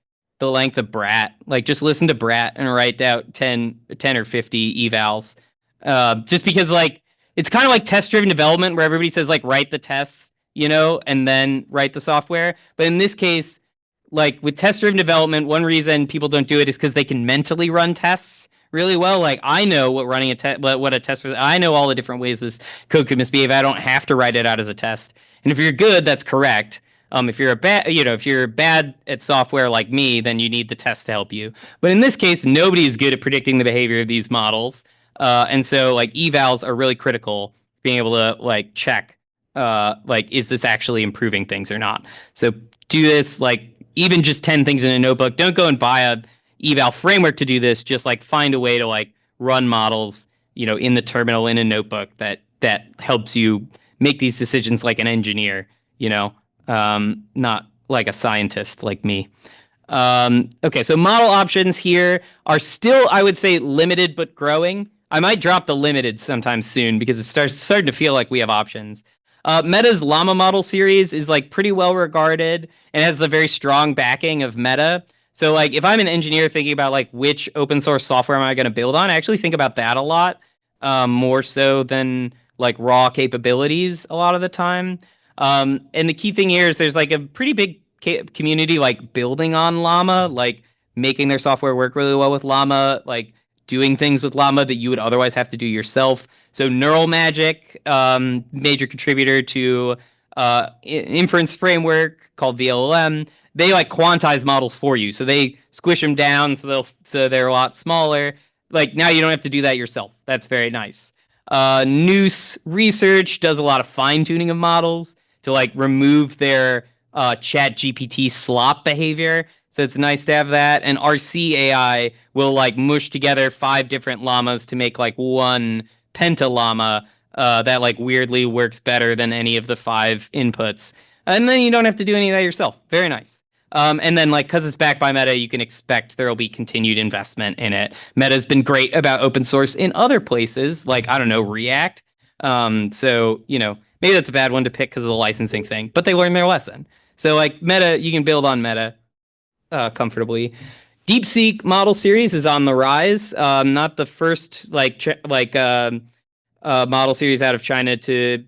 the length of Brat. Like just listen to Brat and write out 10 or 50 evals. Just because like it's kind of like test driven development where everybody says like write the tests, and then write the software. But in this case, like with test driven development, one reason people don't do it is because they can mentally run tests really well. Like I know what running a test, what a test was. I know all the different ways this code could misbehave. I don't have to write it out as a test. And if you're good, that's correct. If you're if you're bad at software like me, then you need the test to help you. But in this case, nobody is good at predicting the behavior of these models, and so like evals are really critical. Being able to like check, like is this actually improving things or not? So do this like even just 10 things in a notebook. Don't go and buy a eval framework to do this. Just like find a way to like run models, in the terminal in a notebook that helps you make these decisions like an engineer, not like a scientist like me. Okay, so model options here are still, I would say, limited but growing. I might drop the limited sometime soon because it starting to feel like we have options. Meta's Llama model series is like pretty well regarded and has the very strong backing of Meta. So like if I'm an engineer thinking about like which open source software am I going to build on, I actually think about that a lot, more so than like raw capabilities a lot of the time. And the key thing here is there's like a pretty big community like building on Llama, like making their software work really well with Llama, like doing things with Llama that you would otherwise have to do yourself. So neural magic, major contributor to inference framework called VLLM. They like quantize models for you, so they squish them down so they're a lot smaller. Like now you don't have to do that yourself. That's very nice. Noose Research does a lot of fine tuning of models to like remove their chat GPT slop behavior. So it's nice to have that. And RC AI will like mush together 5 different llamas to make like one pentallama that like weirdly works better than any of the 5 inputs. And then you don't have to do any of that yourself. Very nice. And then, like, because it's backed by Meta, you can expect there will be continued investment in it. Meta's been great about open source in other places, like, I don't know, React. So, maybe that's a bad one to pick because of the licensing thing, but they learned their lesson. So, like, Meta, you can build on Meta comfortably. DeepSeek model series is on the rise. Not the first, model series out of China to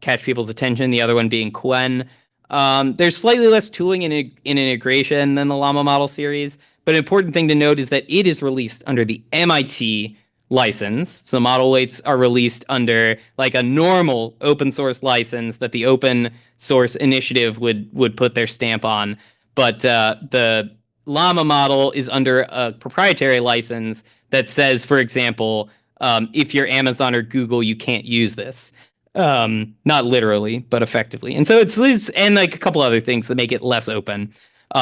catch people's attention. The other one being Quen. There's slightly less tooling in integration than the Llama model series, but an important thing to note is that it is released under the MIT license. So the model weights are released under like a normal open source license that the open source initiative would put their stamp on. But the Llama model is under a proprietary license that says, for example, if you're Amazon or Google, you can't use this. Not literally, but effectively. And so it's and like a couple other things that make it less open,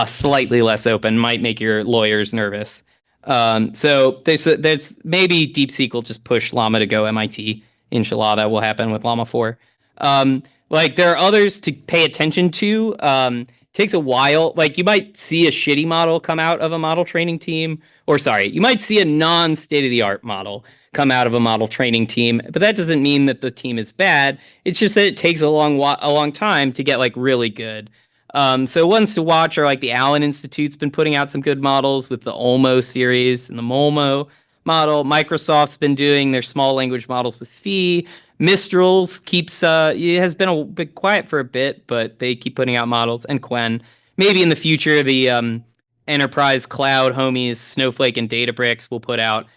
slightly less open, might make your lawyers nervous. So there's maybe DeepSeek will just push Llama to go MIT. Inshallah, that will happen with Llama 4. There are others to pay attention to. Takes a while. Like you might see a shitty model come out of a model training team, or sorry, you might see a non-state-of-the-art model come out of a model training team, but that doesn't mean that the team is bad. It's just that it takes a long time to get like really good. So ones to watch are like the Allen Institute's been putting out some good models with the Olmo series and the Molmo model. Microsoft's been doing their small language models with Phi. Mistral's it has been a bit quiet for a bit, but they keep putting out models. And Quen, maybe in the future, the enterprise cloud homies Snowflake and Databricks will put out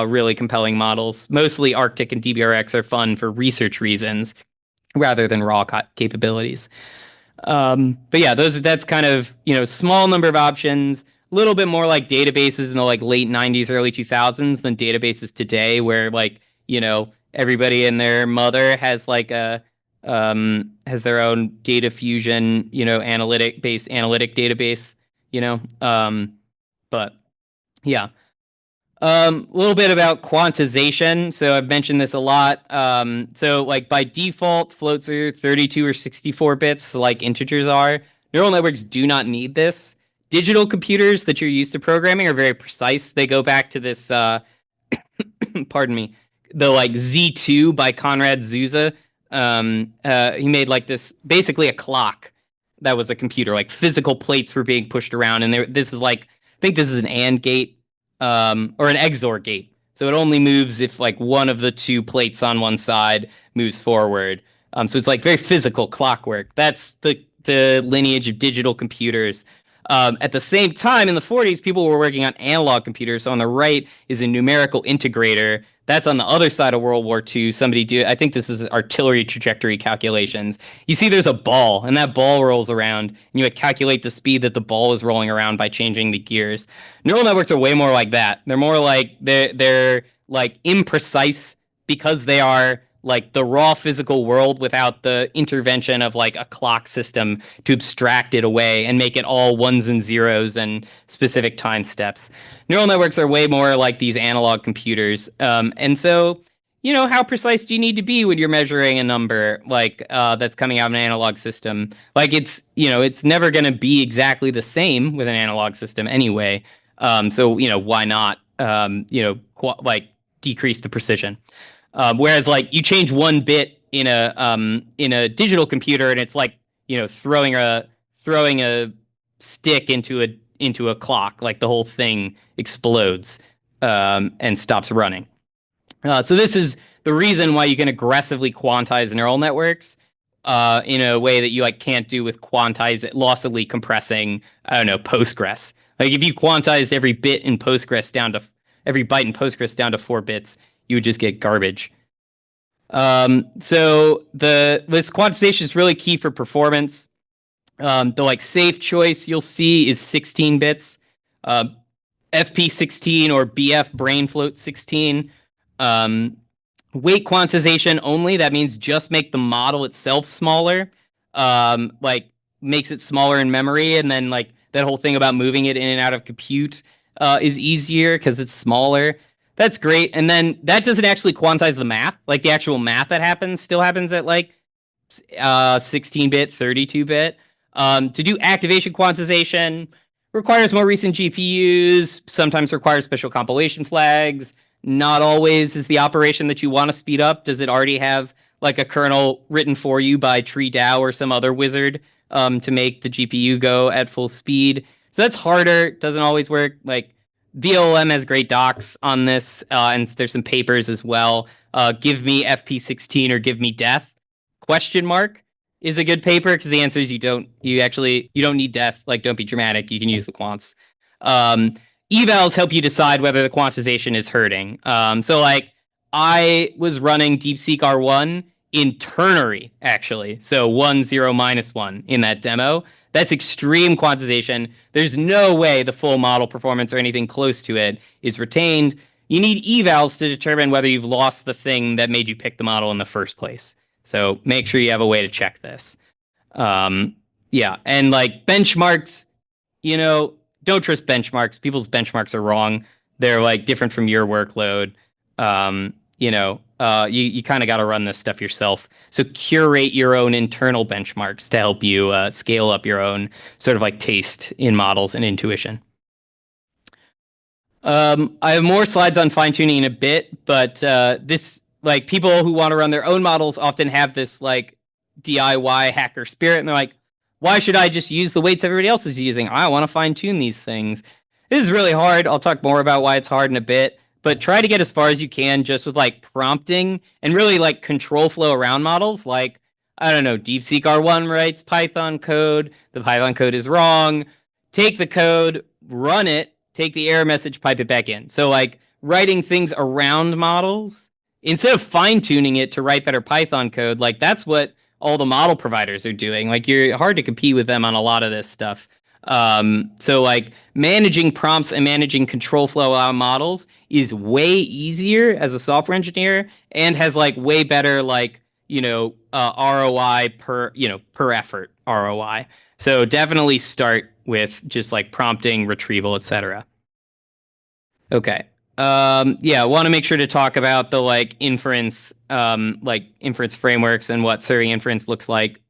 really compelling models. Mostly Arctic and DBRX are fun for research reasons rather than raw capabilities. But yeah, that's kind of, small number of options, a little bit more like databases in the like late 90s, early 2000s than databases today where like, everybody and their mother has like has their own data fusion, analytic database, but yeah. A little bit about quantization. So I've mentioned this a lot. So like by default, floats are 32 or 64 bits like integers are. Neural networks do not need this. Digital computers that you're used to programming are very precise. They go back to this, pardon me, the like Z2 by Konrad Zuse. He made like this, basically a clock that was a computer. Like physical plates were being pushed around. And this is like, I think this is an AND gate. Or an XOR gate. So it only moves if like one of the 2 plates on one side moves forward. So it's like very physical clockwork. That's the lineage of digital computers. At the same time, in the 40s, people were working on analog computers. So on the right is a numerical integrator. That's on the other side of World War II. I think this is artillery trajectory calculations. You see there's a ball, and that ball rolls around, and you calculate the speed that the ball is rolling around by changing the gears. Neural networks are way more like that. They're more like, they're like imprecise because they are like the raw physical world without the intervention of like a clock system to abstract it away and make it all ones and zeros and specific time steps. Neural networks are way more like these analog computers. And so, how precise do you need to be when you're measuring a number like that's coming out of an analog system? Like it's never going to be exactly the same with an analog system anyway. So, why not, decrease the precision? Whereas like you change one bit in a digital computer and it's like, throwing a stick into a clock, like the whole thing explodes and stops running. So this is the reason why you can aggressively quantize neural networks in a way that you like can't do with lossily compressing, I don't know, Postgres. Like if you quantized every bit in Postgres every byte in Postgres down to 4 bits, you would just get garbage. So this quantization is really key for performance. The like safe choice you'll see is 16 bits, FP16 or BF brain float 16. Weight quantization only. That means just make the model itself smaller. Like makes it smaller in memory, and then like that whole thing about moving it in and out of compute is easier because it's smaller. That's great. And then that doesn't actually quantize the math. Like the actual math that happens still happens at like 16-bit, 32-bit. To do activation quantization requires more recent GPUs, sometimes requires special compilation flags. Not always is the operation that you want to speed up. Does it already have like a kernel written for you by TreeDAO or some other wizard to make the GPU go at full speed? So that's harder. Doesn't always work. Like VLM has great docs on this, and there's some papers as well. Give me FP16 or give me death? Question mark is a good paper because the answer is you don't need death. Like, don't be dramatic. You can use the quants. Evals help you decide whether the quantization is hurting. So like I was running DeepSeek R1 in ternary, actually. So 1, 0, -1 in that demo. That's extreme quantization. There's no way the full model performance or anything close to it is retained. You need evals to determine whether you've lost the thing that made you pick the model in the first place. So make sure you have a way to check this. Yeah, and like benchmarks, don't trust benchmarks. People's benchmarks are wrong. They're like different from your workload. You kind of got to run this stuff yourself. So curate your own internal benchmarks to help you scale up your own sort of like taste in models and intuition. I have more slides on fine tuning in a bit, but this like people who want to run their own models often have this like DIY hacker spirit, and they're like, why should I just use the weights everybody else is using? I want to fine tune these things. This is really hard. I'll talk more about why it's hard in a bit, but try to get as far as you can just with like prompting and really like control flow around models. Like, I don't know, DeepSeek R1 writes Python code. The Python code is wrong. Take the code, run it, take the error message, pipe it back in. So like writing things around models instead of fine tuning it to write better Python code, like that's what all the model providers are doing. Like you're hard to compete with them on a lot of this stuff. So like managing prompts and managing control flow on models is way easier as a software engineer and has like way better like, ROI per effort ROI. So definitely start with just like prompting, retrieval, etc. Okay. I want to make sure to talk about the like inference frameworks and what serving inference looks like.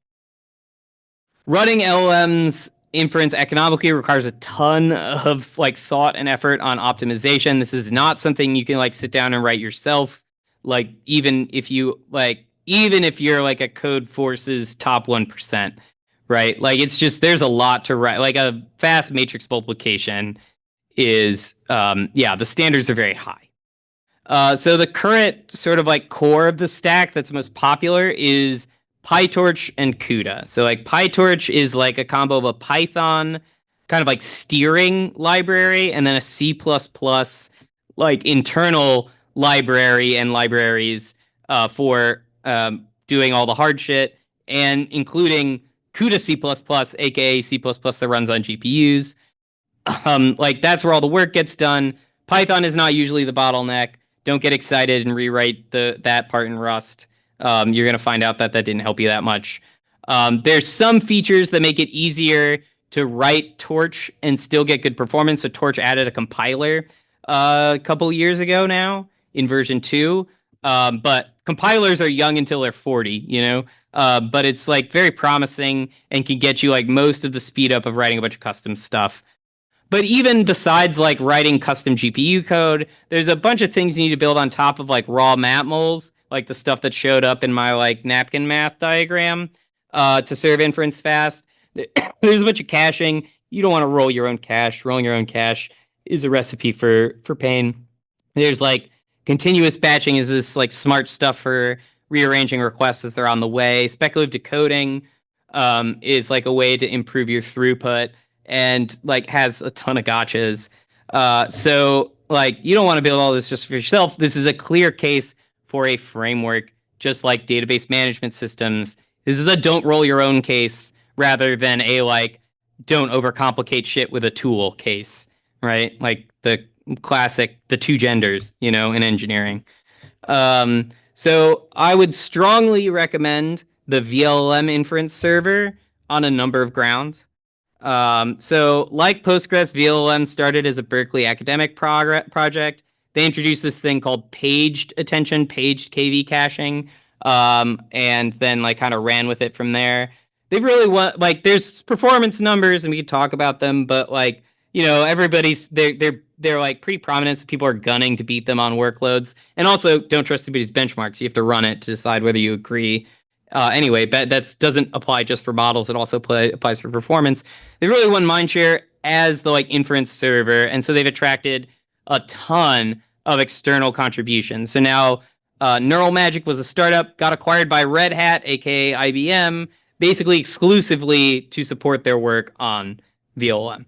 Running LLMs inference economically requires a ton of like thought and effort on optimization. This is not something you can like sit down and write yourself. Like even if you're like a code forces top 1%, right? Like it's just there's a lot to write. Like a fast matrix multiplication is the standards are very high. So the current sort of like core of the stack that's most popular is PyTorch and CUDA. So like PyTorch is like a combo of a Python kind of like steering library and then a C++ like internal library and libraries for doing all the hard shit, and including CUDA C++, aka C++ that runs on GPUs. Like that's where all the work gets done. Python is not usually the bottleneck. Don't get excited and rewrite that part in Rust. You're going to find out that didn't help you that much. There's some features that make it easier to write Torch and still get good performance. So Torch added a compiler a couple years ago now in version 2. But compilers are young until they're 40, but it's like very promising and can get you like most of the speed up of writing a bunch of custom stuff. But even besides like writing custom GPU code, there's a bunch of things you need to build on top of like raw matmols, like the stuff that showed up in my like napkin math diagram to serve inference fast. There's a bunch of caching. You don't want to roll your own cache. Rolling your own cache is a recipe for pain. There's like continuous batching is this like smart stuff for rearranging requests as they're on the way. Speculative decoding is like a way to improve your throughput and like has a ton of gotchas. So like you don't want to build all this just for yourself. This is a clear case for a framework, just like database management systems. This is the don't roll your own case rather than a like don't overcomplicate shit with a tool case, right? Like the classic, the two genders, you know, in engineering. So I would strongly recommend the VLM inference server on a number of grounds. So like Postgres, VLM started as a Berkeley academic project. They introduced this thing called paged attention, paged KV caching, and then like kind of ran with it from there. They really want like there's performance numbers and we could talk about them, but like you know everybody's they're like pretty prominent. So people are gunning to beat them on workloads, and also don't trust anybody's benchmarks. You have to run it to decide whether you agree. Anyway, but that doesn't apply just for models. It also applies for performance. They really won mindshare as the like inference server, and so they've attracted a ton of external contributions. So now Neural Magic was a startup, got acquired by Red Hat, aka IBM, basically exclusively to support their work on VLM.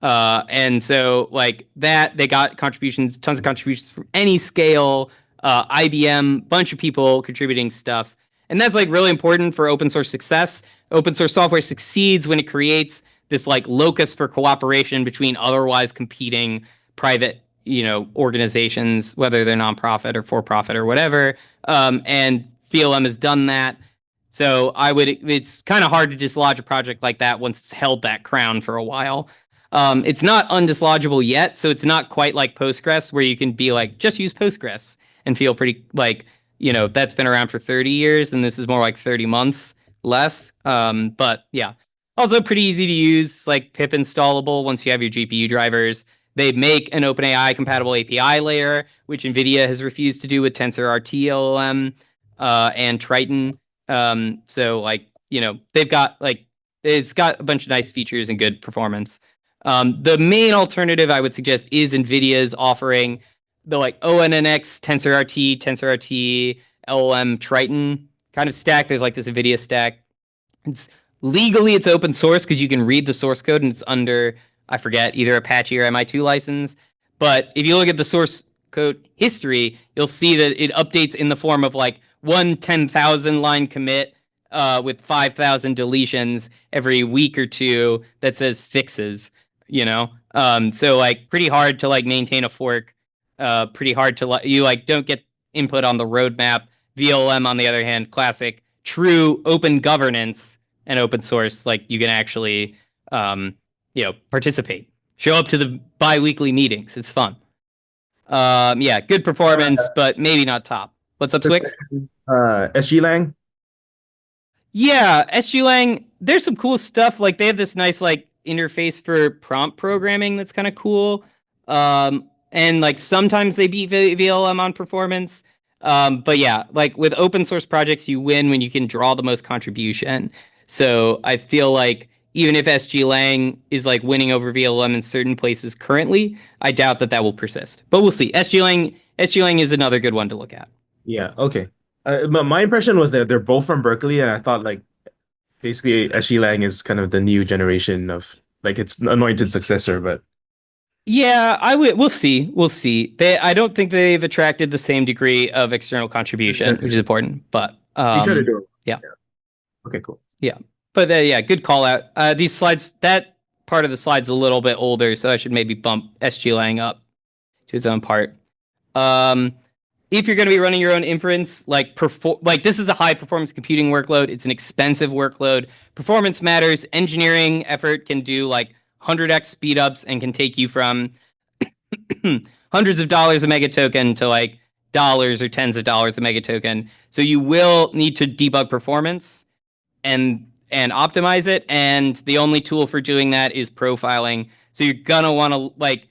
And so like that, they got contributions, tons of contributions from any scale, IBM, bunch of people contributing stuff. And that's like really important for open source success. Open source software succeeds when it creates this like locus for cooperation between otherwise competing private, you know, organizations, whether they're nonprofit or for profit or whatever. And VLM has done that. So it's kind of hard to dislodge a project like that once it's held that crown for a while. It's not undislodgeable yet, so it's not quite like Postgres where you can be like, just use Postgres and feel pretty like, you know, that's been around for 30 years and this is more like 30 months less. But yeah, also pretty easy to use, like pip installable once you have your GPU drivers. They make an OpenAI compatible API layer, which NVIDIA has refused to do with TensorRT LLM and Triton. So like, you know, they've got like, it's got a bunch of nice features and good performance. The main alternative I would suggest is NVIDIA's offering the like ONNX, TensorRT, LLM, Triton kind of stack. There's like this NVIDIA stack. It's legally it's open source because you can read the source code and it's under, I forget, either Apache or MI2 license. But if you look at the source code history, you'll see that it updates in the form of like one 10,000 line commit with 5,000 deletions every week or two that says fixes, you know? So like pretty hard to like maintain a fork, pretty hard to you like don't get input on the roadmap. VLM on the other hand, classic, true open governance and open source, like you can actually, you know, participate, show up to the bi-weekly meetings. It's fun. Yeah, good performance, but maybe not top. What's up, Swix? SGLang? Yeah, SGLang, there's some cool stuff. Like they have this nice like interface for prompt programming that's kind of cool. And like sometimes they beat VLM on performance. But yeah, like with open source projects, you win when you can draw the most contribution. So I feel like even if SGLang is like winning over VLM in certain places currently, I doubt that will persist. But we'll see. SGLang is another good one to look at. Yeah, okay. But my impression was that they're both from Berkeley, and I thought like basically SGLang is kind of the new generation of like its anointed successor, but yeah, we'll see. We'll see. I don't think they've attracted the same degree of external contribution, which is important. But they try to do it. Yeah. Okay, cool. Yeah. But yeah, good call out. These slides, that part of the slide's a little bit older, so I should maybe bump SGLang up to its own part. If you're going to be running your own inference, like this is a high performance computing workload. It's an expensive workload. Performance matters. Engineering effort can do like 100x speedups and can take you from hundreds of dollars a megatoken to like dollars or tens of dollars a megatoken. So you will need to debug performance and optimize it. And the only tool for doing that is profiling. So you're gonna want to like,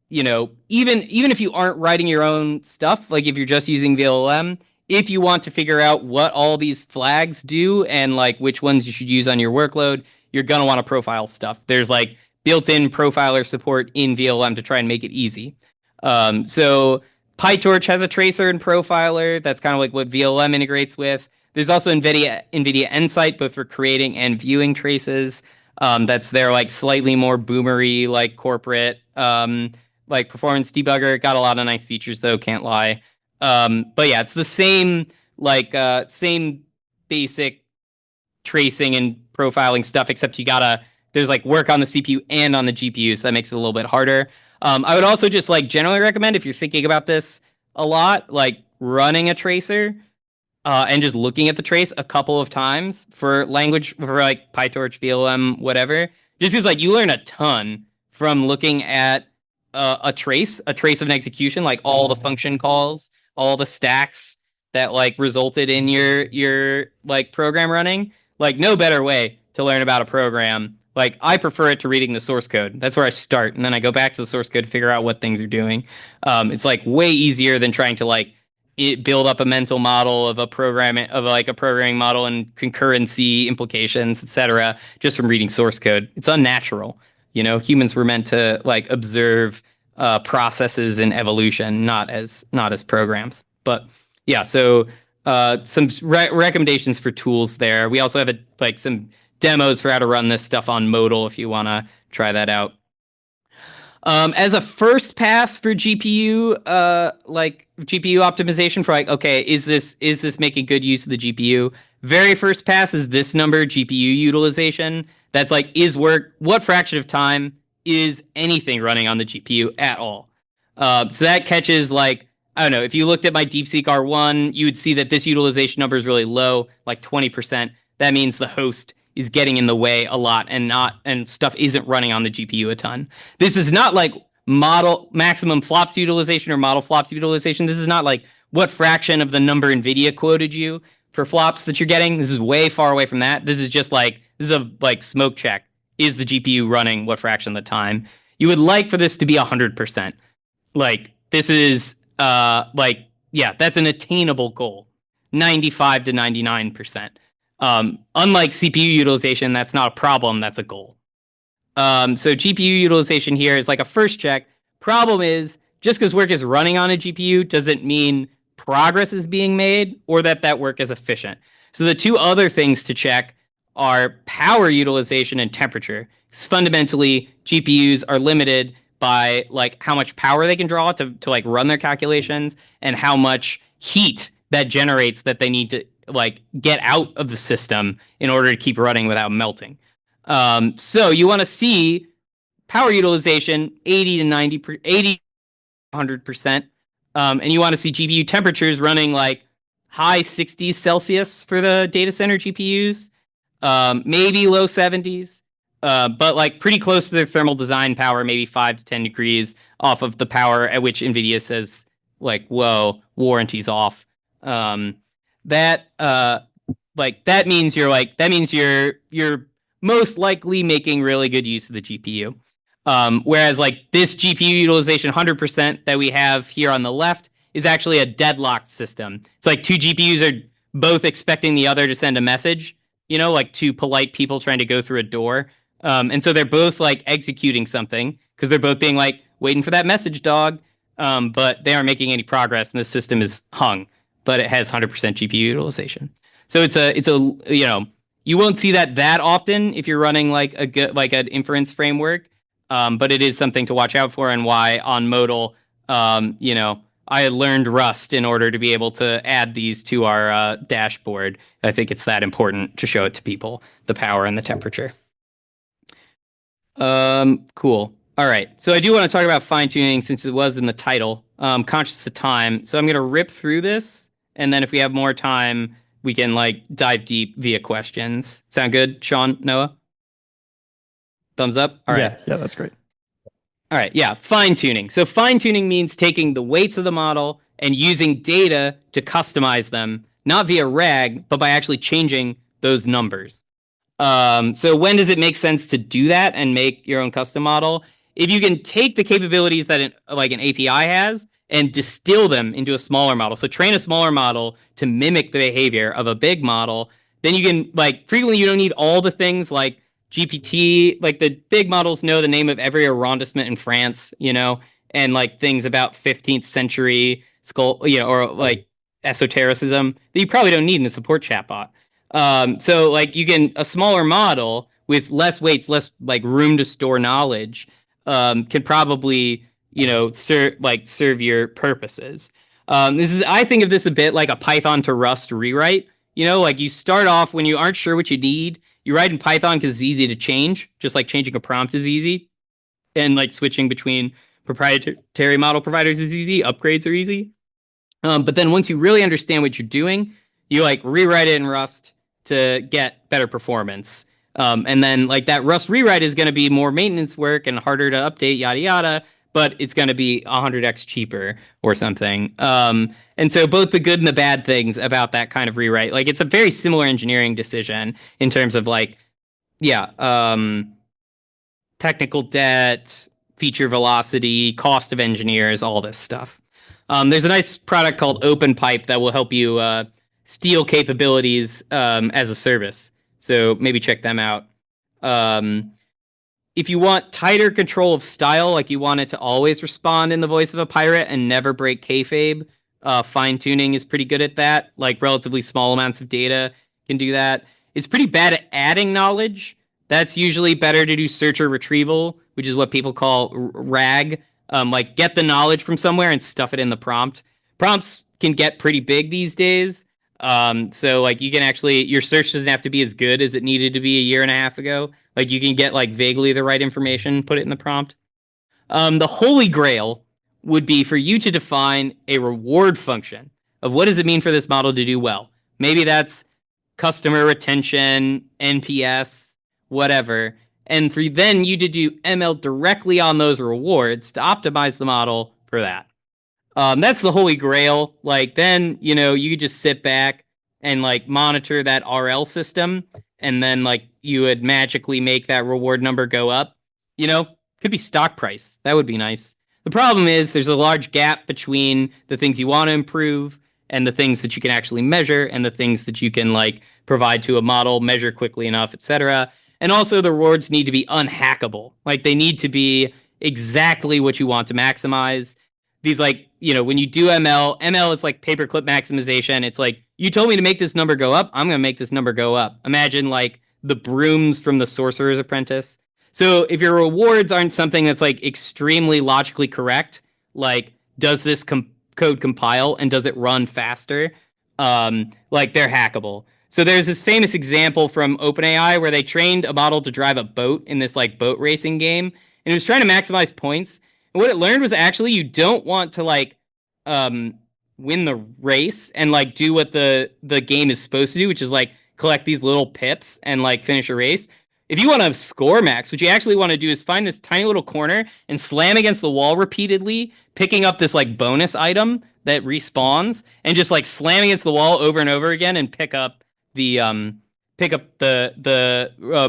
you know, even if you aren't writing your own stuff, like if you're just using VLM, if you want to figure out what all these flags do and like which ones you should use on your workload, you're gonna want to profile stuff. There's like built-in profiler support in VLM to try and make it easy. So PyTorch has a tracer and profiler. That's kind of like what VLM integrates with. There's also NVIDIA Nsight, both for creating and viewing traces. That's their like slightly more boomery, like corporate like performance debugger. Got a lot of nice features though, can't lie. But yeah, it's the same same basic tracing and profiling stuff, except there's like work on the CPU and on the GPU, so that makes it a little bit harder. I would also just like generally recommend, if you're thinking about this a lot, like running a tracer and just looking at the trace a couple of times for language, for like PyTorch, VLM, whatever. Just because like you learn a ton from looking at a trace of an execution, like all the function calls, all the stacks that like resulted in your like program running. Like no better way to learn about a program. Like I prefer it to reading the source code. That's where I start, and then I go back to the source code to figure out what things are doing. It's like way easier than trying to like build up a mental model of a programming model and concurrency implications, etc. Just from reading source code. It's unnatural. You know, humans were meant to like observe processes in evolution, not as programs. But yeah, so some recommendations for tools there. We also have some demos for how to run this stuff on Modal if you want to try that out. As a first pass for GPU, like GPU optimization for like, okay, is this making good use of the GPU? Very first pass is this number, GPU utilization. That's like, what fraction of time is anything running on the GPU at all? So that catches like, I don't know, if you looked at my DeepSeek R1, you would see that this utilization number is really low, like 20%. That means the host is getting in the way a lot and stuff isn't running on the GPU a ton. This is not like model maximum flops utilization or model flops utilization. This is not like what fraction of the number NVIDIA quoted you for flops that you're getting. This is way far away from that. This is just like, this is a like smoke check. Is the GPU running what fraction of the time? You would like for this to be 100%. Like this is yeah, that's an attainable goal. 95 to 99%. Unlike CPU utilization, that's not a problem, that's a goal. So GPU utilization here is like a first check. Problem is, just because work is running on a GPU doesn't mean progress is being made or that work is efficient. So the two other things to check are power utilization and temperature. Because fundamentally, GPUs are limited by like how much power they can draw to like run their calculations and how much heat that generates that they need to like get out of the system in order to keep running without melting. So you want to see power utilization 80 to 90, 80, 100%. And you want to see GPU temperatures running like high 60s Celsius for the data center GPUs, maybe low 70s, but like pretty close to their thermal design power, maybe 5 to 10 degrees off of the power at which NVIDIA says like, whoa, warranty's off. That means you're most likely making really good use of the GPU. Whereas like this GPU utilization 100% that we have here on the left is actually a deadlocked system. It's like two GPUs are both expecting the other to send a message, you know, like two polite people trying to go through a door. And so they're both like executing something because they're both being like waiting for that message, dog. But they aren't making any progress and the system is hung, but it has 100% GPU utilization. So it's a you know, you won't see that often if you're running like an inference framework. But it is something to watch out for, and why on Modal, you know, I learned Rust in order to be able to add these to our dashboard. I think it's that important to show it to people, the power and the temperature. Cool. All right. So I do want to talk about fine tuning since it was in the title. Conscious of time. So I'm going to rip through this, and then if we have more time, we can like dive deep via questions. Sound good, Sean, Noah? Thumbs up? All right. Yeah, that's great. All right, yeah, fine tuning. So fine tuning means taking the weights of the model and using data to customize them, not via RAG, but by actually changing those numbers. So when does it make sense to do that and make your own custom model? If you can take the capabilities that an API has and distill them into a smaller model. So train a smaller model to mimic the behavior of a big model, then you can frequently you don't need all the things like GPT, like the big models know the name of every arrondissement in France, you know, and like things about 15th century or like esotericism that you probably don't need in a support chatbot. So like a smaller model with less weights, less like room to store knowledge, can probably serve your purposes. I think of this a bit like a Python to Rust rewrite. Like you start off when you aren't sure what you need. You write in Python because it's easy to change, just like changing a prompt is easy, and like switching between proprietary model providers is easy. Upgrades are easy. But then once you really understand what you're doing, you like rewrite it in Rust to get better performance. And then like that Rust rewrite is going to be more maintenance work and harder to update, yada yada, but it's going to be 100x cheaper or something. And so both the good and the bad things about that kind of rewrite, like it's a very similar engineering decision in terms of like, yeah, technical debt, feature velocity, cost of engineers, all this stuff. There's a nice product called OpenPipe that will help you steal capabilities as a service. So maybe check them out. If you want tighter control of style, like you want it to always respond in the voice of a pirate and never break kayfabe, Finetuning is pretty good at that. Like relatively small amounts of data can do that. It's pretty bad at adding knowledge. That's usually better to do search or retrieval, which is what people call RAG. Like get the knowledge from somewhere and stuff it in the prompt. Prompts can get pretty big these days. So like you can actually, your search doesn't have to be as good as it needed to be a year and a half ago. Like you can get like vaguely the right information, put it in the prompt. The holy grail would be for you to define a reward function of what does it mean for this model to do well. Maybe that's customer retention, NPS, whatever. And for then you to do ML directly on those rewards to optimize the model for that. That's the holy grail. Like then, you could just sit back and like monitor that RL system, and then like you would magically make that reward number go up. Could be stock price. That would be nice. The problem is there's a large gap between the things you want to improve and the things that you can actually measure and the things that you can like provide to a model, measure quickly enough, etc. And also the rewards need to be unhackable. Like they need to be exactly what you want to maximize. These like, when you do ML is like paperclip maximization. It's like, you told me to make this number go up. I'm going to make this number go up. Imagine like the brooms from the Sorcerer's Apprentice. So if your rewards aren't something that's like extremely logically correct, like does this code compile and does it run faster? Like they're hackable. So there's this famous example from OpenAI where they trained a model to drive a boat in this like boat racing game, and it was trying to maximize points. And what it learned was actually you don't want to like win the race and like do what the game is supposed to do, which is like collect these little pips and like finish a race. If you want to score max, what you actually want to do is find this tiny little corner and slam against the wall repeatedly, picking up this like bonus item that respawns, and just like slam against the wall over and over again and pick up the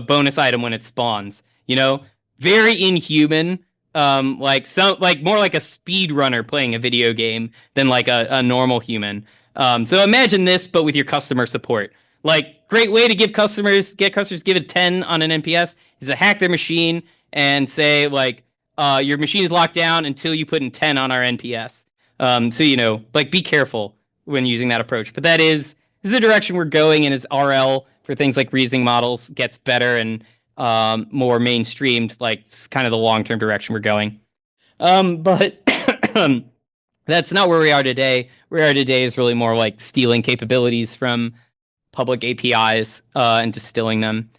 bonus item when it spawns. Very inhuman. Like more like a speed runner playing a video game than like a normal human. So imagine this, but with your customer support. Like, great way to get customers give a 10 on an NPS is to hack their machine and say, like, your machine is locked down until you put in 10 on our NPS. So, like, be careful when using that approach. But this is the direction we're going, and as RL for things like reasoning models gets better and more mainstreamed, like, it's kind of the long-term direction we're going. But that's not where we are today. Where we are today is really more like stealing capabilities from public APIs and distilling them.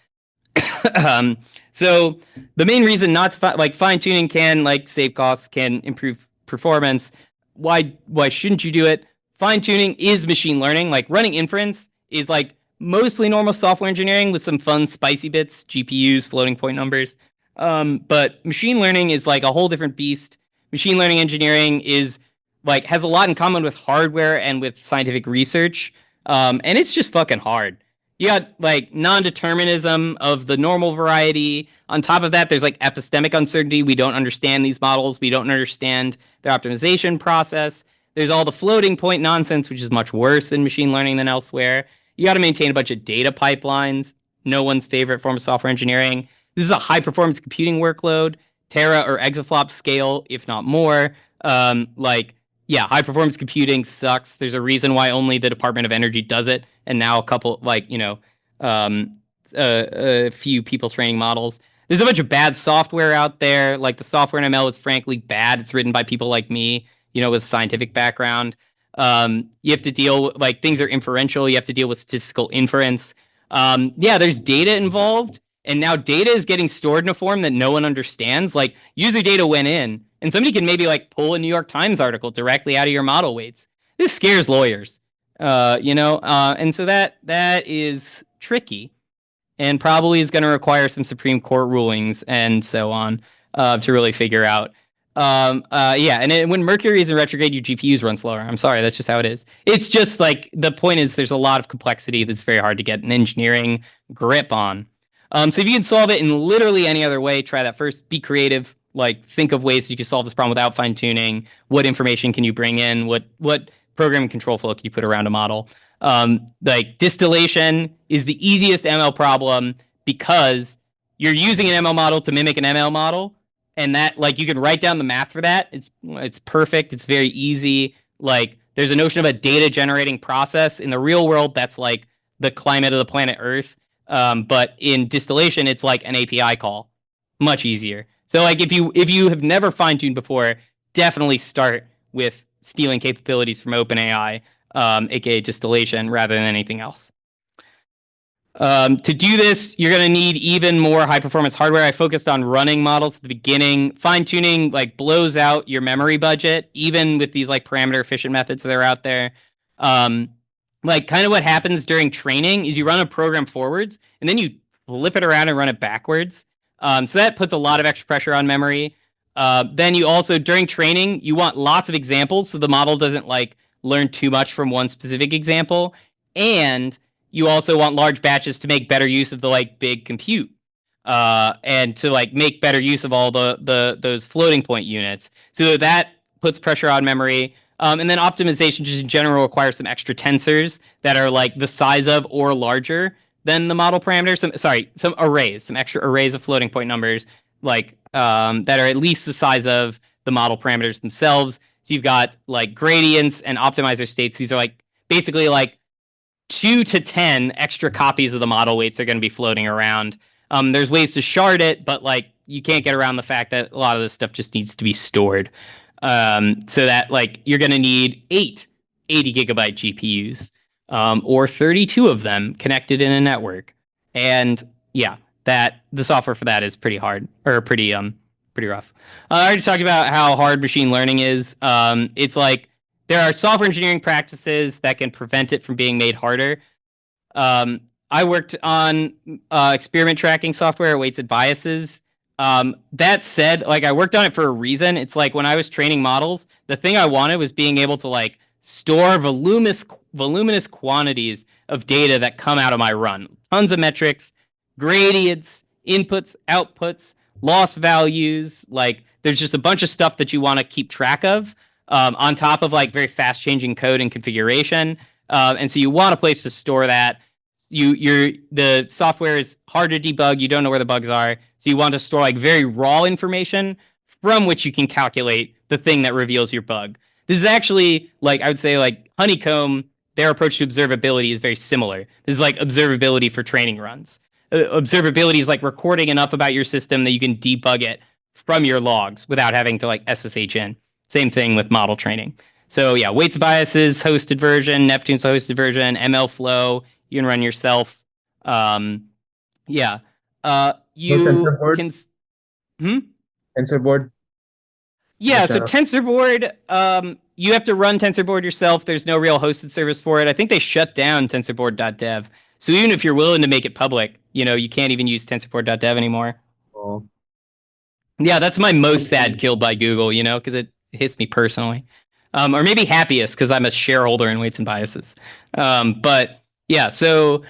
So the main reason not to like fine-tuning can like save costs, can improve performance. Why shouldn't you do it? Fine-tuning is machine learning. Like running inference is like mostly normal software engineering with some fun spicy bits, GPUs, floating point numbers. But machine learning is like a whole different beast. Machine learning engineering is like has a lot in common with hardware and with scientific research. And it's just fucking hard. You got like non-determinism of the normal variety. On top of that, there's like epistemic uncertainty. We don't understand these models. We don't understand their optimization process. There's all the floating point nonsense, which is much worse in machine learning than elsewhere. You got to maintain a bunch of data pipelines. No one's favorite form of software engineering. This is a high-performance computing workload, tera or exaflop scale, if not more. Yeah, high performance computing sucks. There's a reason why only the Department of Energy does it, and now a couple, a few people training models. there's a bunch of bad software out there. Like the software in ML is frankly bad. It's written by people like me, with a scientific background. You have to deal like things are inferential. You have to deal with statistical inference. Yeah, there's data involved, and now data is getting stored in a form that no one understands. Like user data went in, and somebody can maybe like pull a New York Times article directly out of your model weights. This scares lawyers, and so that is tricky, and probably is going to require some Supreme Court rulings and so on to really figure out. Yeah, and when Mercury is in retrograde, your GPUs run slower. I'm sorry, that's just how it is. It's just like the point is there's a lot of complexity that's very hard to get an engineering grip on. So if you can solve it in literally any other way, try that first. Be creative. Like think of ways you can solve this problem without fine tuning. What information can you bring in? What programming control flow can you put around a model? Like distillation is the easiest ML problem because you're using an ML model to mimic an ML model, and that like you can write down the math for that. It's perfect. It's very easy. Like there's a notion of a data generating process in the real world that's like the climate of the planet Earth. But in distillation, it's like an API call, much easier. So like if you have never fine tuned before, definitely start with stealing capabilities from OpenAI, aka distillation, rather than anything else. To do this, you're going to need even more high performance hardware. I focused on running models at the beginning. Fine tuning like blows out your memory budget, even with these like parameter efficient methods that are out there. Like kind of what happens during training is you run a program forwards and then you flip it around and run it backwards. So that puts a lot of extra pressure on memory. Then you also during training you want lots of examples so the model doesn't like learn too much from one specific example, and you also want large batches to make better use of the like big compute, and to like make better use of all the those floating point units. So that puts pressure on memory. And then optimization just in general requires some extra tensors that are like the size of or larger than the model parameters. Some arrays, some extra arrays of floating point numbers, like that are at least the size of the model parameters themselves. So you've got like gradients and optimizer states. These are like basically like 2 to 10 extra copies of the model weights are going to be floating around. There's ways to shard it, but like you can't get around the fact that a lot of this stuff just needs to be stored. So that like you're going to need 80 gigabyte GPUs, or 32 of them connected in a network. And yeah, that the software for that is pretty hard or pretty rough. I already talked about how hard machine learning is. It's like there are software engineering practices that can prevent it from being made harder. I worked on experiment tracking software, weighted biases. That said, like I worked on it for a reason. It's like when I was training models, the thing I wanted was being able to like store voluminous quantities of data that come out of my run. Tons of metrics, gradients, inputs, outputs, loss values. Like there's just a bunch of stuff that you want to keep track of, on top of like very fast changing code and configuration. And so you want a place to store that. The software is hard to debug. You don't know where the bugs are. So you want to store like very raw information from which you can calculate the thing that reveals your bug. This is actually like I would say like Honeycomb, their approach to observability is very similar. This is like observability for training runs. Observability is like recording enough about your system that you can debug it from your logs without having to like SSH in. Same thing with model training. So yeah, weights biases, hosted version, Neptune's hosted version, ML Flow, you can run yourself. Yeah. You can. TensorBoard. Yeah, so TensorBoard, you have to run TensorBoard yourself. There's no real hosted service for it. I think they shut down TensorBoard.dev. So even if you're willing to make it public, you can't even use TensorBoard.dev anymore. Oh. Yeah, that's my most sad kill by Google, because it hits me personally. Or maybe happiest because I'm a shareholder in Weights and Biases. But yeah, so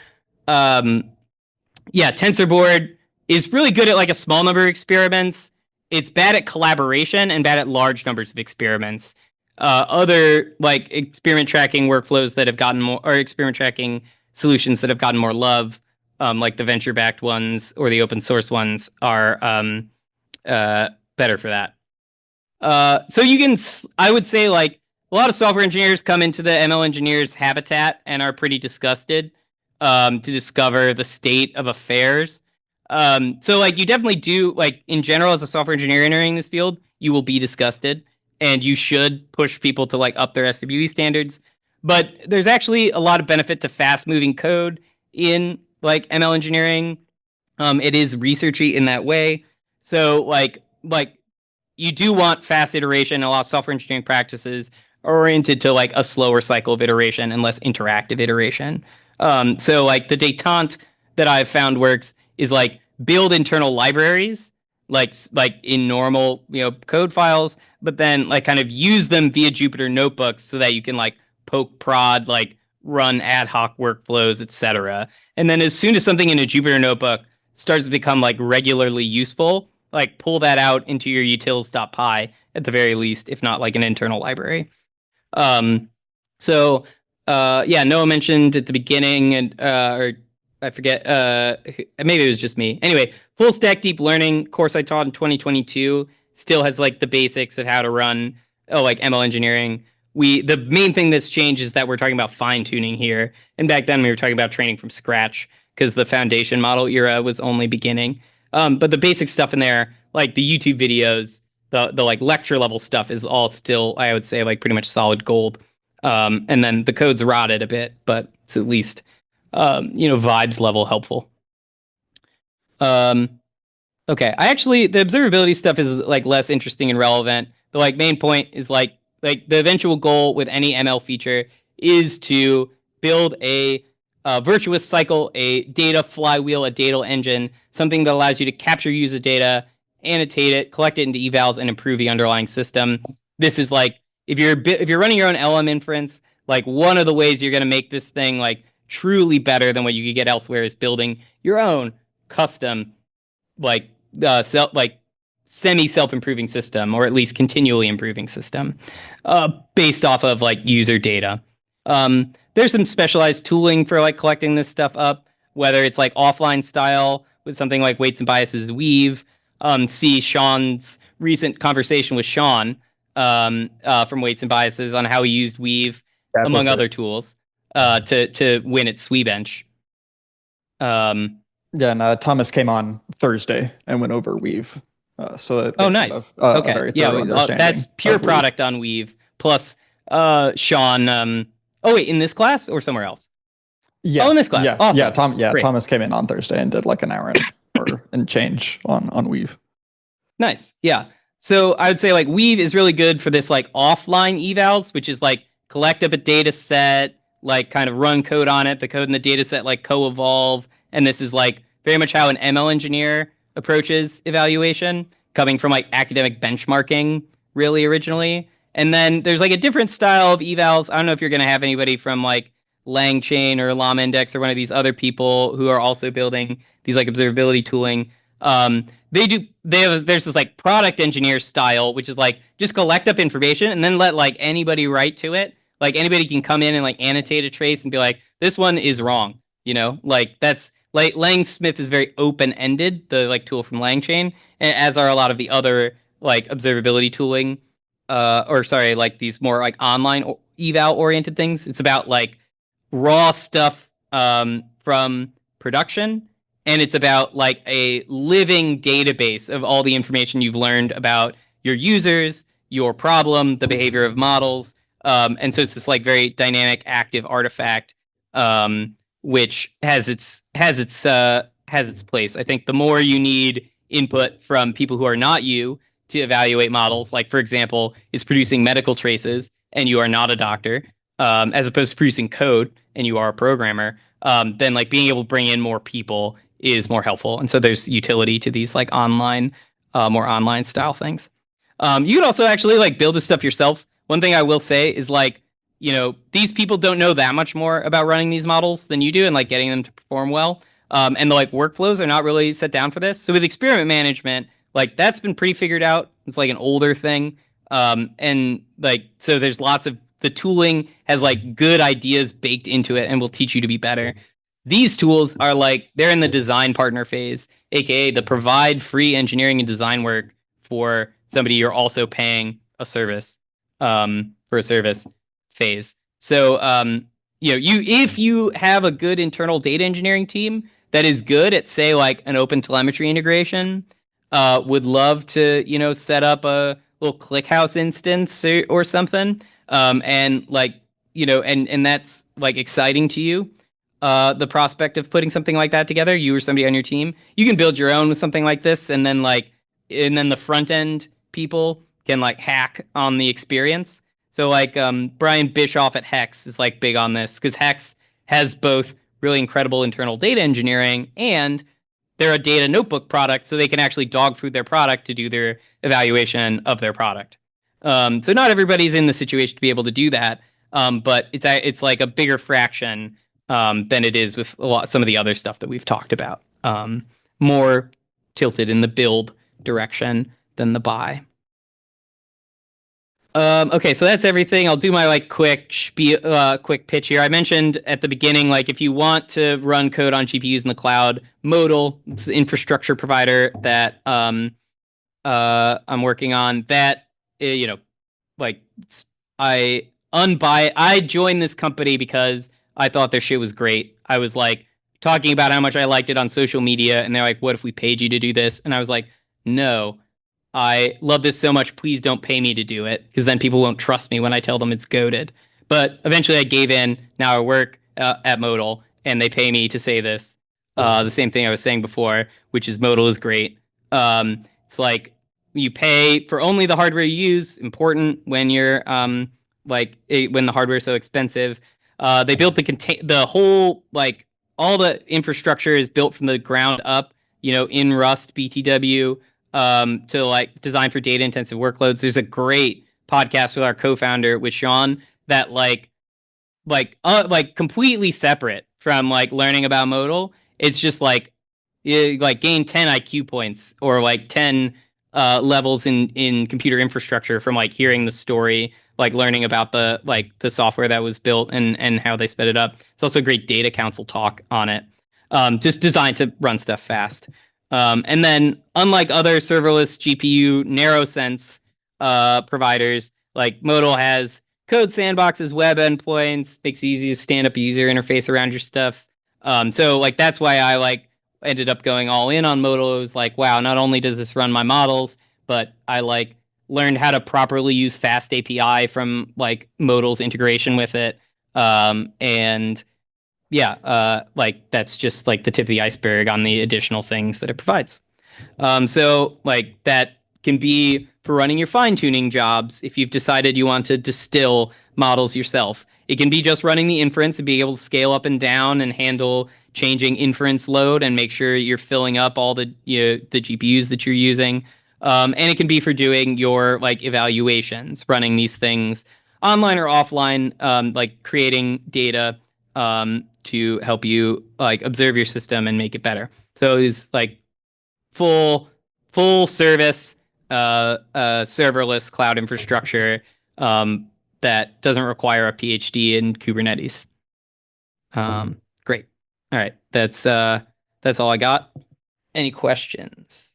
yeah, TensorBoard is really good at like a small number of experiments. It's bad at collaboration and bad at large numbers of experiments. Other like experiment tracking workflows that have gotten more, or experiment tracking solutions that have gotten more love, like the venture-backed ones or the open source ones, are better for that. So you can, I would say, like a lot of software engineers come into the ML engineers habitat and are pretty disgusted to discover the state of affairs. So like you definitely do like in general as a software engineer entering this field, you will be disgusted and you should push people to like up their SWE standards. But there's actually a lot of benefit to fast moving code in like ML engineering. It is researchy in that way. So like you do want fast iteration. A lot of software engineering practices are oriented to like a slower cycle of iteration and less interactive iteration. So like the detente that I've found works is like build internal libraries like in normal code files, but then like kind of use them via Jupyter notebooks so that you can like poke prod like run ad hoc workflows, etc. And then as soon as something in a Jupyter notebook starts to become like regularly useful, like pull that out into your utils.py at the very least, if not like an internal library. Um, so yeah, Noah mentioned at the beginning, and or I forget, maybe it was just me. Anyway, full stack deep learning course I taught in 2022 still has like the basics of how to run like ML engineering. The main thing that's changed is that we're talking about fine tuning here, and back then we were talking about training from scratch because the foundation model era was only beginning. But the basic stuff in there, like the YouTube videos, the like lecture level stuff is all still, I would say, like pretty much solid gold. And then the code's rotted a bit, but it's at least vibes level helpful. Um, okay, the observability stuff is like less interesting and relevant. The like main point is like the eventual goal with any ML feature is to build a virtuous cycle, a data flywheel, a data engine, something that allows you to capture user data, annotate it, collect it into evals, and improve the underlying system. This is like if you're running your own LM inference, like one of the ways you're going to make this thing like truly better than what you could get elsewhere is building your own custom like semi self-improving system, or at least continually improving system, based off of like user data. There's some specialized tooling for like collecting this stuff up, whether it's like offline style with something like weights and biases weave. See Sean's recent conversation with Sean from Weights and Biases on how he used weave That was among it. other tools to win at SWE-bench. Yeah, and Thomas came on Thursday and went over Weave. So that Oh, they've nice. kind of a Okay. very Yeah, thorough understanding that's pure of Weave. product on Weave. Plus, Sean. Oh wait, in this class or somewhere else? Yeah, Oh, in this class. yeah, Awesome. yeah. Great. Thomas came in on Thursday and did like an hour and change on Weave. Nice. Yeah. So I would say like Weave is really good for this like offline evals, which is like collect up a data set, like kind of run code on it. The code in the data set like co-evolve, and this is like very much how an ML engineer approaches evaluation, coming from like academic benchmarking really originally. And then there's like a different style of evals. I don't know if you're going to have anybody from like LangChain or Llama Index or one of these other people who are also building these like observability tooling. There's this like product engineer style, which is like just collect up information and then let like anybody write to it. Like anybody can come in and like annotate a trace and be like, this one is wrong. Like that's like Langsmith is very open ended, the like tool from LangChain, as are a lot of the other like observability tooling, or sorry, like these more like online eval oriented things. It's about like raw stuff from production, and it's about like a living database of all the information you've learned about your users, your problem, the behavior of models. And so it's this like very dynamic, active artifact, which has its place. I think the more you need input from people who are not you to evaluate models, like for example, is producing medical traces and you are not a doctor, as opposed to producing code and you are a programmer, then like being able to bring in more people is more helpful. And so there's utility to these like more online style things. You could also actually like build this stuff yourself. One thing I will say is like, these people don't know that much more about running these models than you do and like getting them to perform well. And the like workflows are not really set down for this. So with experiment management, like that's been pretty figured out. It's like an older thing. And like, so there's lots of the tooling has like good ideas baked into it and will teach you to be better. These tools are like, they're in the design partner phase, aka the provide free engineering and design work for somebody you're also paying a service, for a service phase. So, if you have a good internal data engineering team, that is good at, say, like an open telemetry integration, would love to, set up a little ClickHouse instance or something, and like, and that's like exciting to you, the prospect of putting something like that together, you or somebody on your team, you can build your own with something like this, and then the front end people can like hack on the experience. So like Brian Bischoff at Hex is like big on this because Hex has both really incredible internal data engineering and they're a data notebook product, so they can actually dog food their product to do their evaluation of their product. So not everybody's in the situation to be able to do that, but it's like a bigger fraction than it is with some of the other stuff that we've talked about. More tilted in the build direction than the buy. Okay, so that's everything. I'll do my like quick pitch here. I mentioned at the beginning, like if you want to run code on GPUs in the cloud, Modal, it's an infrastructure provider that I'm working on. That like I joined this company because I thought their shit was great. I was like talking about how much I liked it on social media, and they're like, "What if we paid you to do this?" And I was like, "No, I love this so much. Please don't pay me to do it, because then people won't trust me when I tell them it's goated." But eventually, I gave in. Now I work at Modal, and they pay me to say this. The same thing I was saying before, which is Modal is great. It's like you pay for only the hardware you use. Important when you're when the hardware is so expensive. They built the whole like all the infrastructure is built from the ground up. In Rust, BTW, to like design for data intensive workloads. There's a great podcast with our co-founder with Sean that like completely separate from like learning about Modal. It's just like you like gain 10 IQ points or like 10 levels in computer infrastructure from like hearing the story, like learning about the software that was built and how they sped it up. It's also a great data council talk on it, just designed to run stuff fast. And then unlike other serverless GPU narrow sense providers, like Modal has code sandboxes, web endpoints, makes it easy to stand up a user interface around your stuff. So like that's why I like ended up going all in on Modal. It was like, wow, not only does this run my models, but I like learned how to properly use Fast API from like Modal's integration with it. And yeah, like that's just like the tip of the iceberg on the additional things that it provides. So like that can be for running your fine tuning jobs if you've decided you want to distill models yourself. It can be just running the inference and being able to scale up and down and handle changing inference load and make sure you're filling up all the the GPUs that you're using. And it can be for doing your like evaluations, running these things online or offline, like creating data to help you like observe your system and make it better. So it's like full service serverless cloud infrastructure that doesn't require a PhD in Kubernetes. Great. All right. That's all I got. Any questions?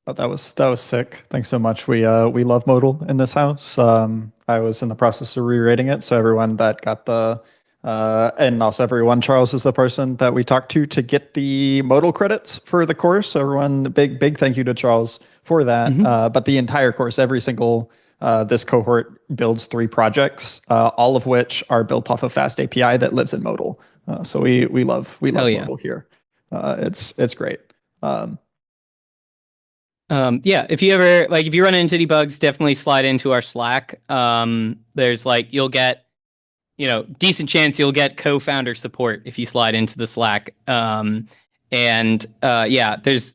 Oh, that was sick. Thanks so much. We love Modal in this house. I was in the process of rewriting it, so everyone that got the and also everyone, Charles is the person that we talked to get the Modal credits for the course. So everyone, big thank you to Charles for that. But the entire course, every single this cohort builds 3 projects, all of which are built off of Fast API that lives in Modal. So we love yeah. Modal here. It's great. Yeah, if you ever like if you run into any bugs, definitely slide into our Slack. There's like you'll get decent chance you'll get co-founder support if you slide into the Slack. Yeah, there's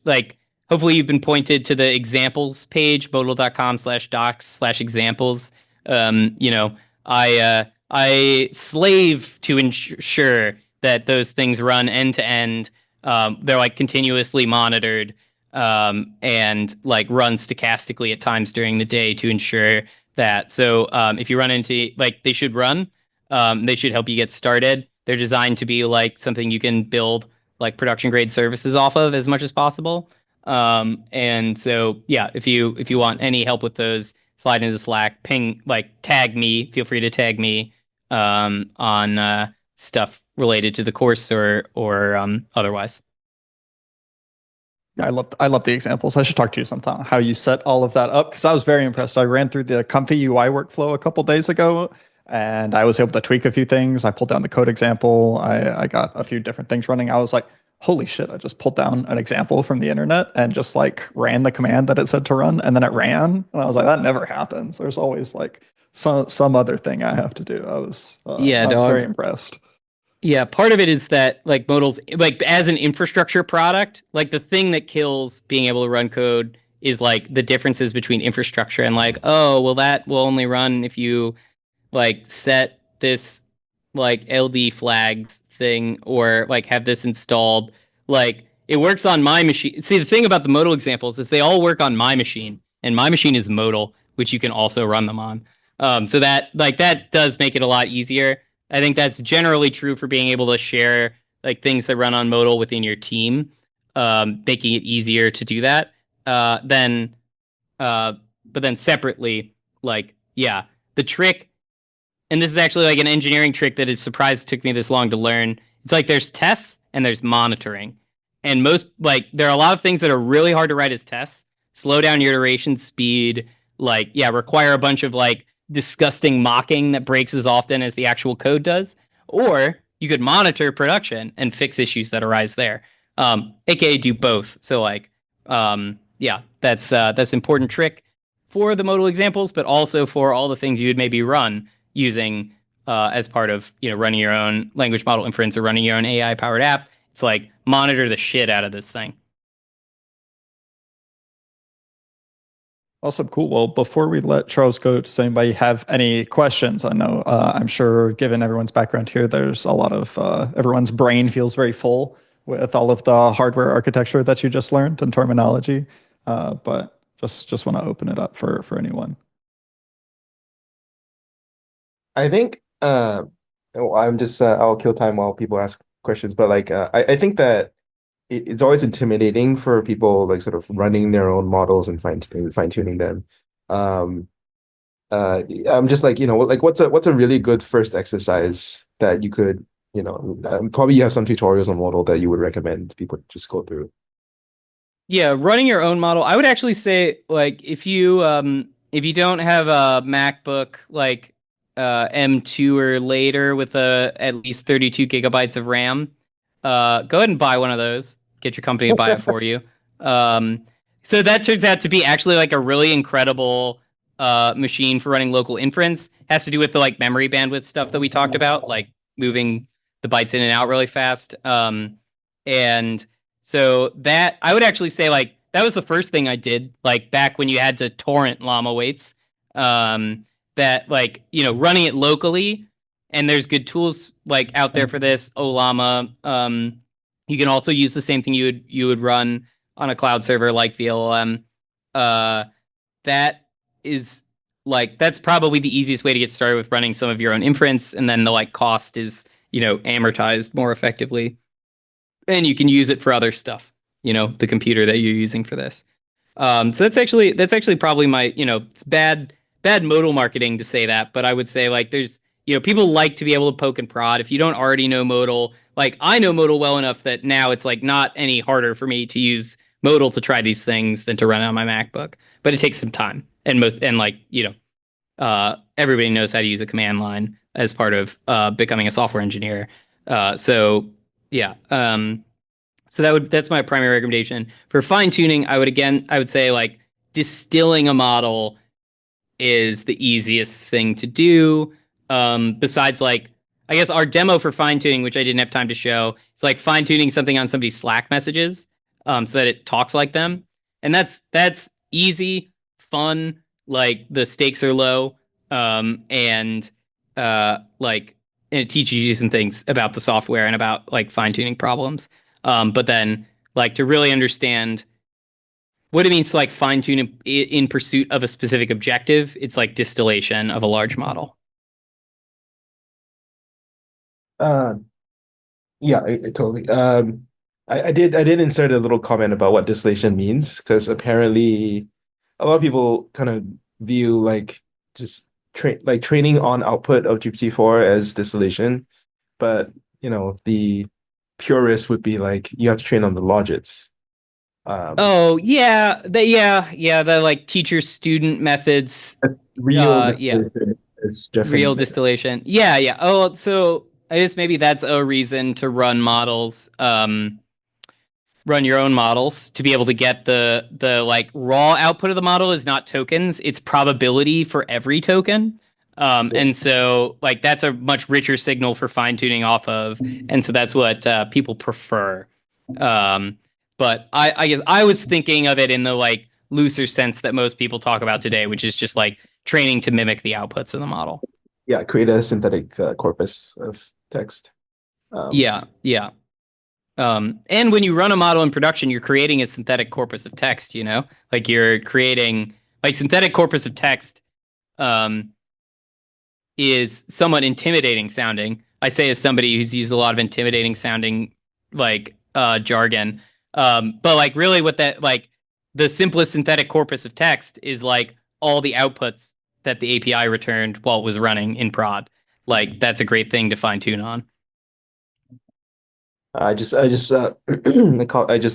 like hopefully you've been pointed to the examples page, modal.com/docs/examples. I slave to ensure that those things run end to end. They're like continuously monitored and like run stochastically at times during the day to ensure that. So if you run into like they should run, they should help you get started. They're designed to be like something you can build like production grade services off of as much as possible. And so yeah, if you want any help with those, slide into Slack, ping like tag me. Feel free to tag me on stuff related to the course or otherwise. I love the examples. I should talk to you sometime how you set all of that up because I was very impressed. I ran through the Comfy UI workflow a couple days ago, and I was able to tweak a few things. I pulled down the code example. I got a few different things running. I was like, holy shit! I just pulled down an example from the internet and just like ran the command that it said to run, and then it ran. And I was like, that never happens. There's always like some other thing I have to do. Yeah, I'm very dog. impressed. Yeah, part of it is that like Modal's like as an infrastructure product, like the thing that kills being able to run code is like the differences between infrastructure and like, oh, well that will only run if you like set this like LD flags thing or like have this installed. Like it works on my machine. See, the thing about the modal examples is they all work on my machine, and my machine is modal, which you can also run them on. So that like that does make it a lot easier. I think that's generally true for being able to share like things that run on modal within your team, making it easier to do that. Then, uh, but then separately, like yeah, the trick and this is actually like an engineering trick that is surprised it took me this long to learn. It's like there's tests and there's monitoring. And most like there are a lot of things that are really hard to write as tests. Slow down your iteration speed, like yeah, require a bunch of like disgusting mocking that breaks as often as the actual code does. Or you could monitor production and fix issues that arise there. AKA do both. So like yeah, that's important trick for the modal examples, but also for all the things you would maybe run using as part of running your own language model inference or running your own AI powered app. It's like monitor the shit out of this thing. Awesome, cool. Well, before we let Charles go, does anybody have any questions? I know, I'm sure given everyone's background here, there's a lot of, everyone's brain feels very full with all of the hardware architecture that you just learned and terminology. But just want to open it up for anyone. I think I'm just I'll kill time while people ask questions, but like I think that it's always intimidating for people like sort of running their own models and fine tuning them. Um, I'm just like like what's a really good first exercise that you could probably you have some tutorials on Modal that you would recommend people just go through. Yeah, running your own model. I would actually say like if you don't have a MacBook like M2 or later with a at least 32 gigabytes of RAM, go ahead and buy one of those. Get your company to buy it for you. Um, so that turns out to be actually like a really incredible machine for running local inference. Has to do with the like memory bandwidth stuff that we talked about, like moving the bytes in and out really fast. And so that I would actually say like that was the first thing I did, like back when you had to torrent llama weights. That like running it locally, and there's good tools like out there for this. Olama. You can also use the same thing you would run on a cloud server like VLLM. Uh, that is like that's probably the easiest way to get started with running some of your own inference, and then the like cost is amortized more effectively, and you can use it for other stuff. The computer that you're using for this. So that's actually probably my it's bad modal marketing to say that, but I would say like there's people like to be able to poke and prod. If you don't already know modal, like I know modal well enough that now it's like not any harder for me to use modal to try these things than to run it on my MacBook. But it takes some time, and like everybody knows how to use a command line as part of becoming a software engineer. So yeah. So that's my primary recommendation for fine tuning. I would say like distilling a model is the easiest thing to do. Besides like I guess our demo for fine tuning, which I didn't have time to show, it's like fine tuning something on somebody's Slack messages, so that it talks like them, and that's easy, fun. Like the stakes are low, and like and it teaches you some things about the software and about like fine tuning problems. But then like to really understand what it means to like fine tune in pursuit of a specific objective, it's like distillation of a large model. Uh, yeah, I totally. I did insert a little comment about what distillation means because apparently a lot of people kind of view like just training on output of GPT-4 as distillation. but the purist would be like you have to train on the logits. Oh yeah, the like teacher student methods. Real Yeah, distillation is real different. distillation. Yeah. Oh, so I guess maybe that's a reason to run models. Run your own models to be able to get the like raw output of the model is not tokens, it's probability for every token. And so like that's a much richer signal for fine tuning off of, and so that's what people prefer. um, but I guess I was thinking of it in the like looser sense that most people talk about today, which is just like training to mimic the outputs of the model. Yeah, create a synthetic corpus of text. Yeah. And when you run a model in production, you're creating a synthetic corpus of text, like you're creating like synthetic corpus of text um, is somewhat intimidating sounding. I say as somebody who's used a lot of intimidating sounding like jargon. But like really what that like the simplest synthetic corpus of text is like all the outputs that the API returned while it was running in prod. Like that's a great thing to fine tune on. I just I just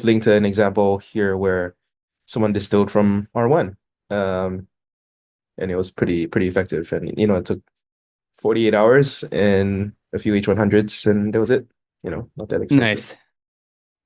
linked an example here where someone distilled from R1, and it was pretty effective. And it took 48 hours and a few H100s, and that was it. Not that expensive. Nice.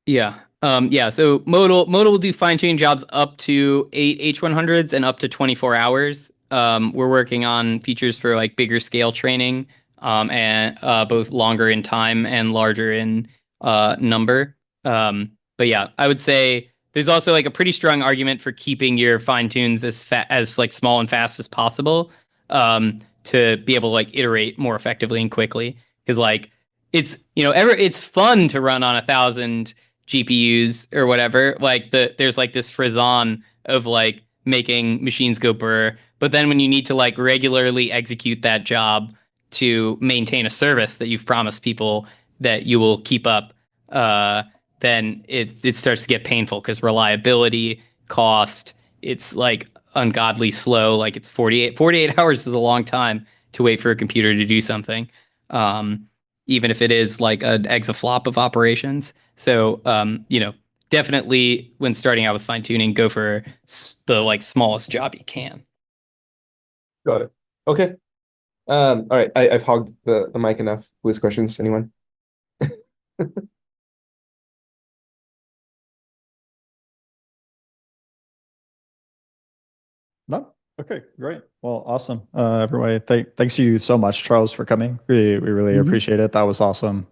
Yeah. So Modal will do fine tuning jobs up to 8 H100s and up to 24 hours. We're working on features for like bigger scale training, and both longer in time and larger in number. But yeah, I would say there's also like a pretty strong argument for keeping your fine tunes as like small and fast as possible, to be able to like iterate more effectively and quickly. Because like it's fun to run on 1,000 GPUs or whatever. Like there's like this frisson of like making machines go burr. But then when you need to like regularly execute that job to maintain a service that you've promised people that you will keep up, then it starts to get painful because reliability, cost, it's like ungodly slow. Like it's 48 hours is a long time to wait for a computer to do something. Even if it is like an exaflop of operations. So, definitely when starting out with fine tuning, go for the like smallest job you can. Got it. Okay. All right. I've hogged the mic enough. Who's questions? Anyone? No? Okay, great. Well, awesome. Everybody, thanks you so much, Charles, for coming. We really Mhm. appreciate it. That was awesome.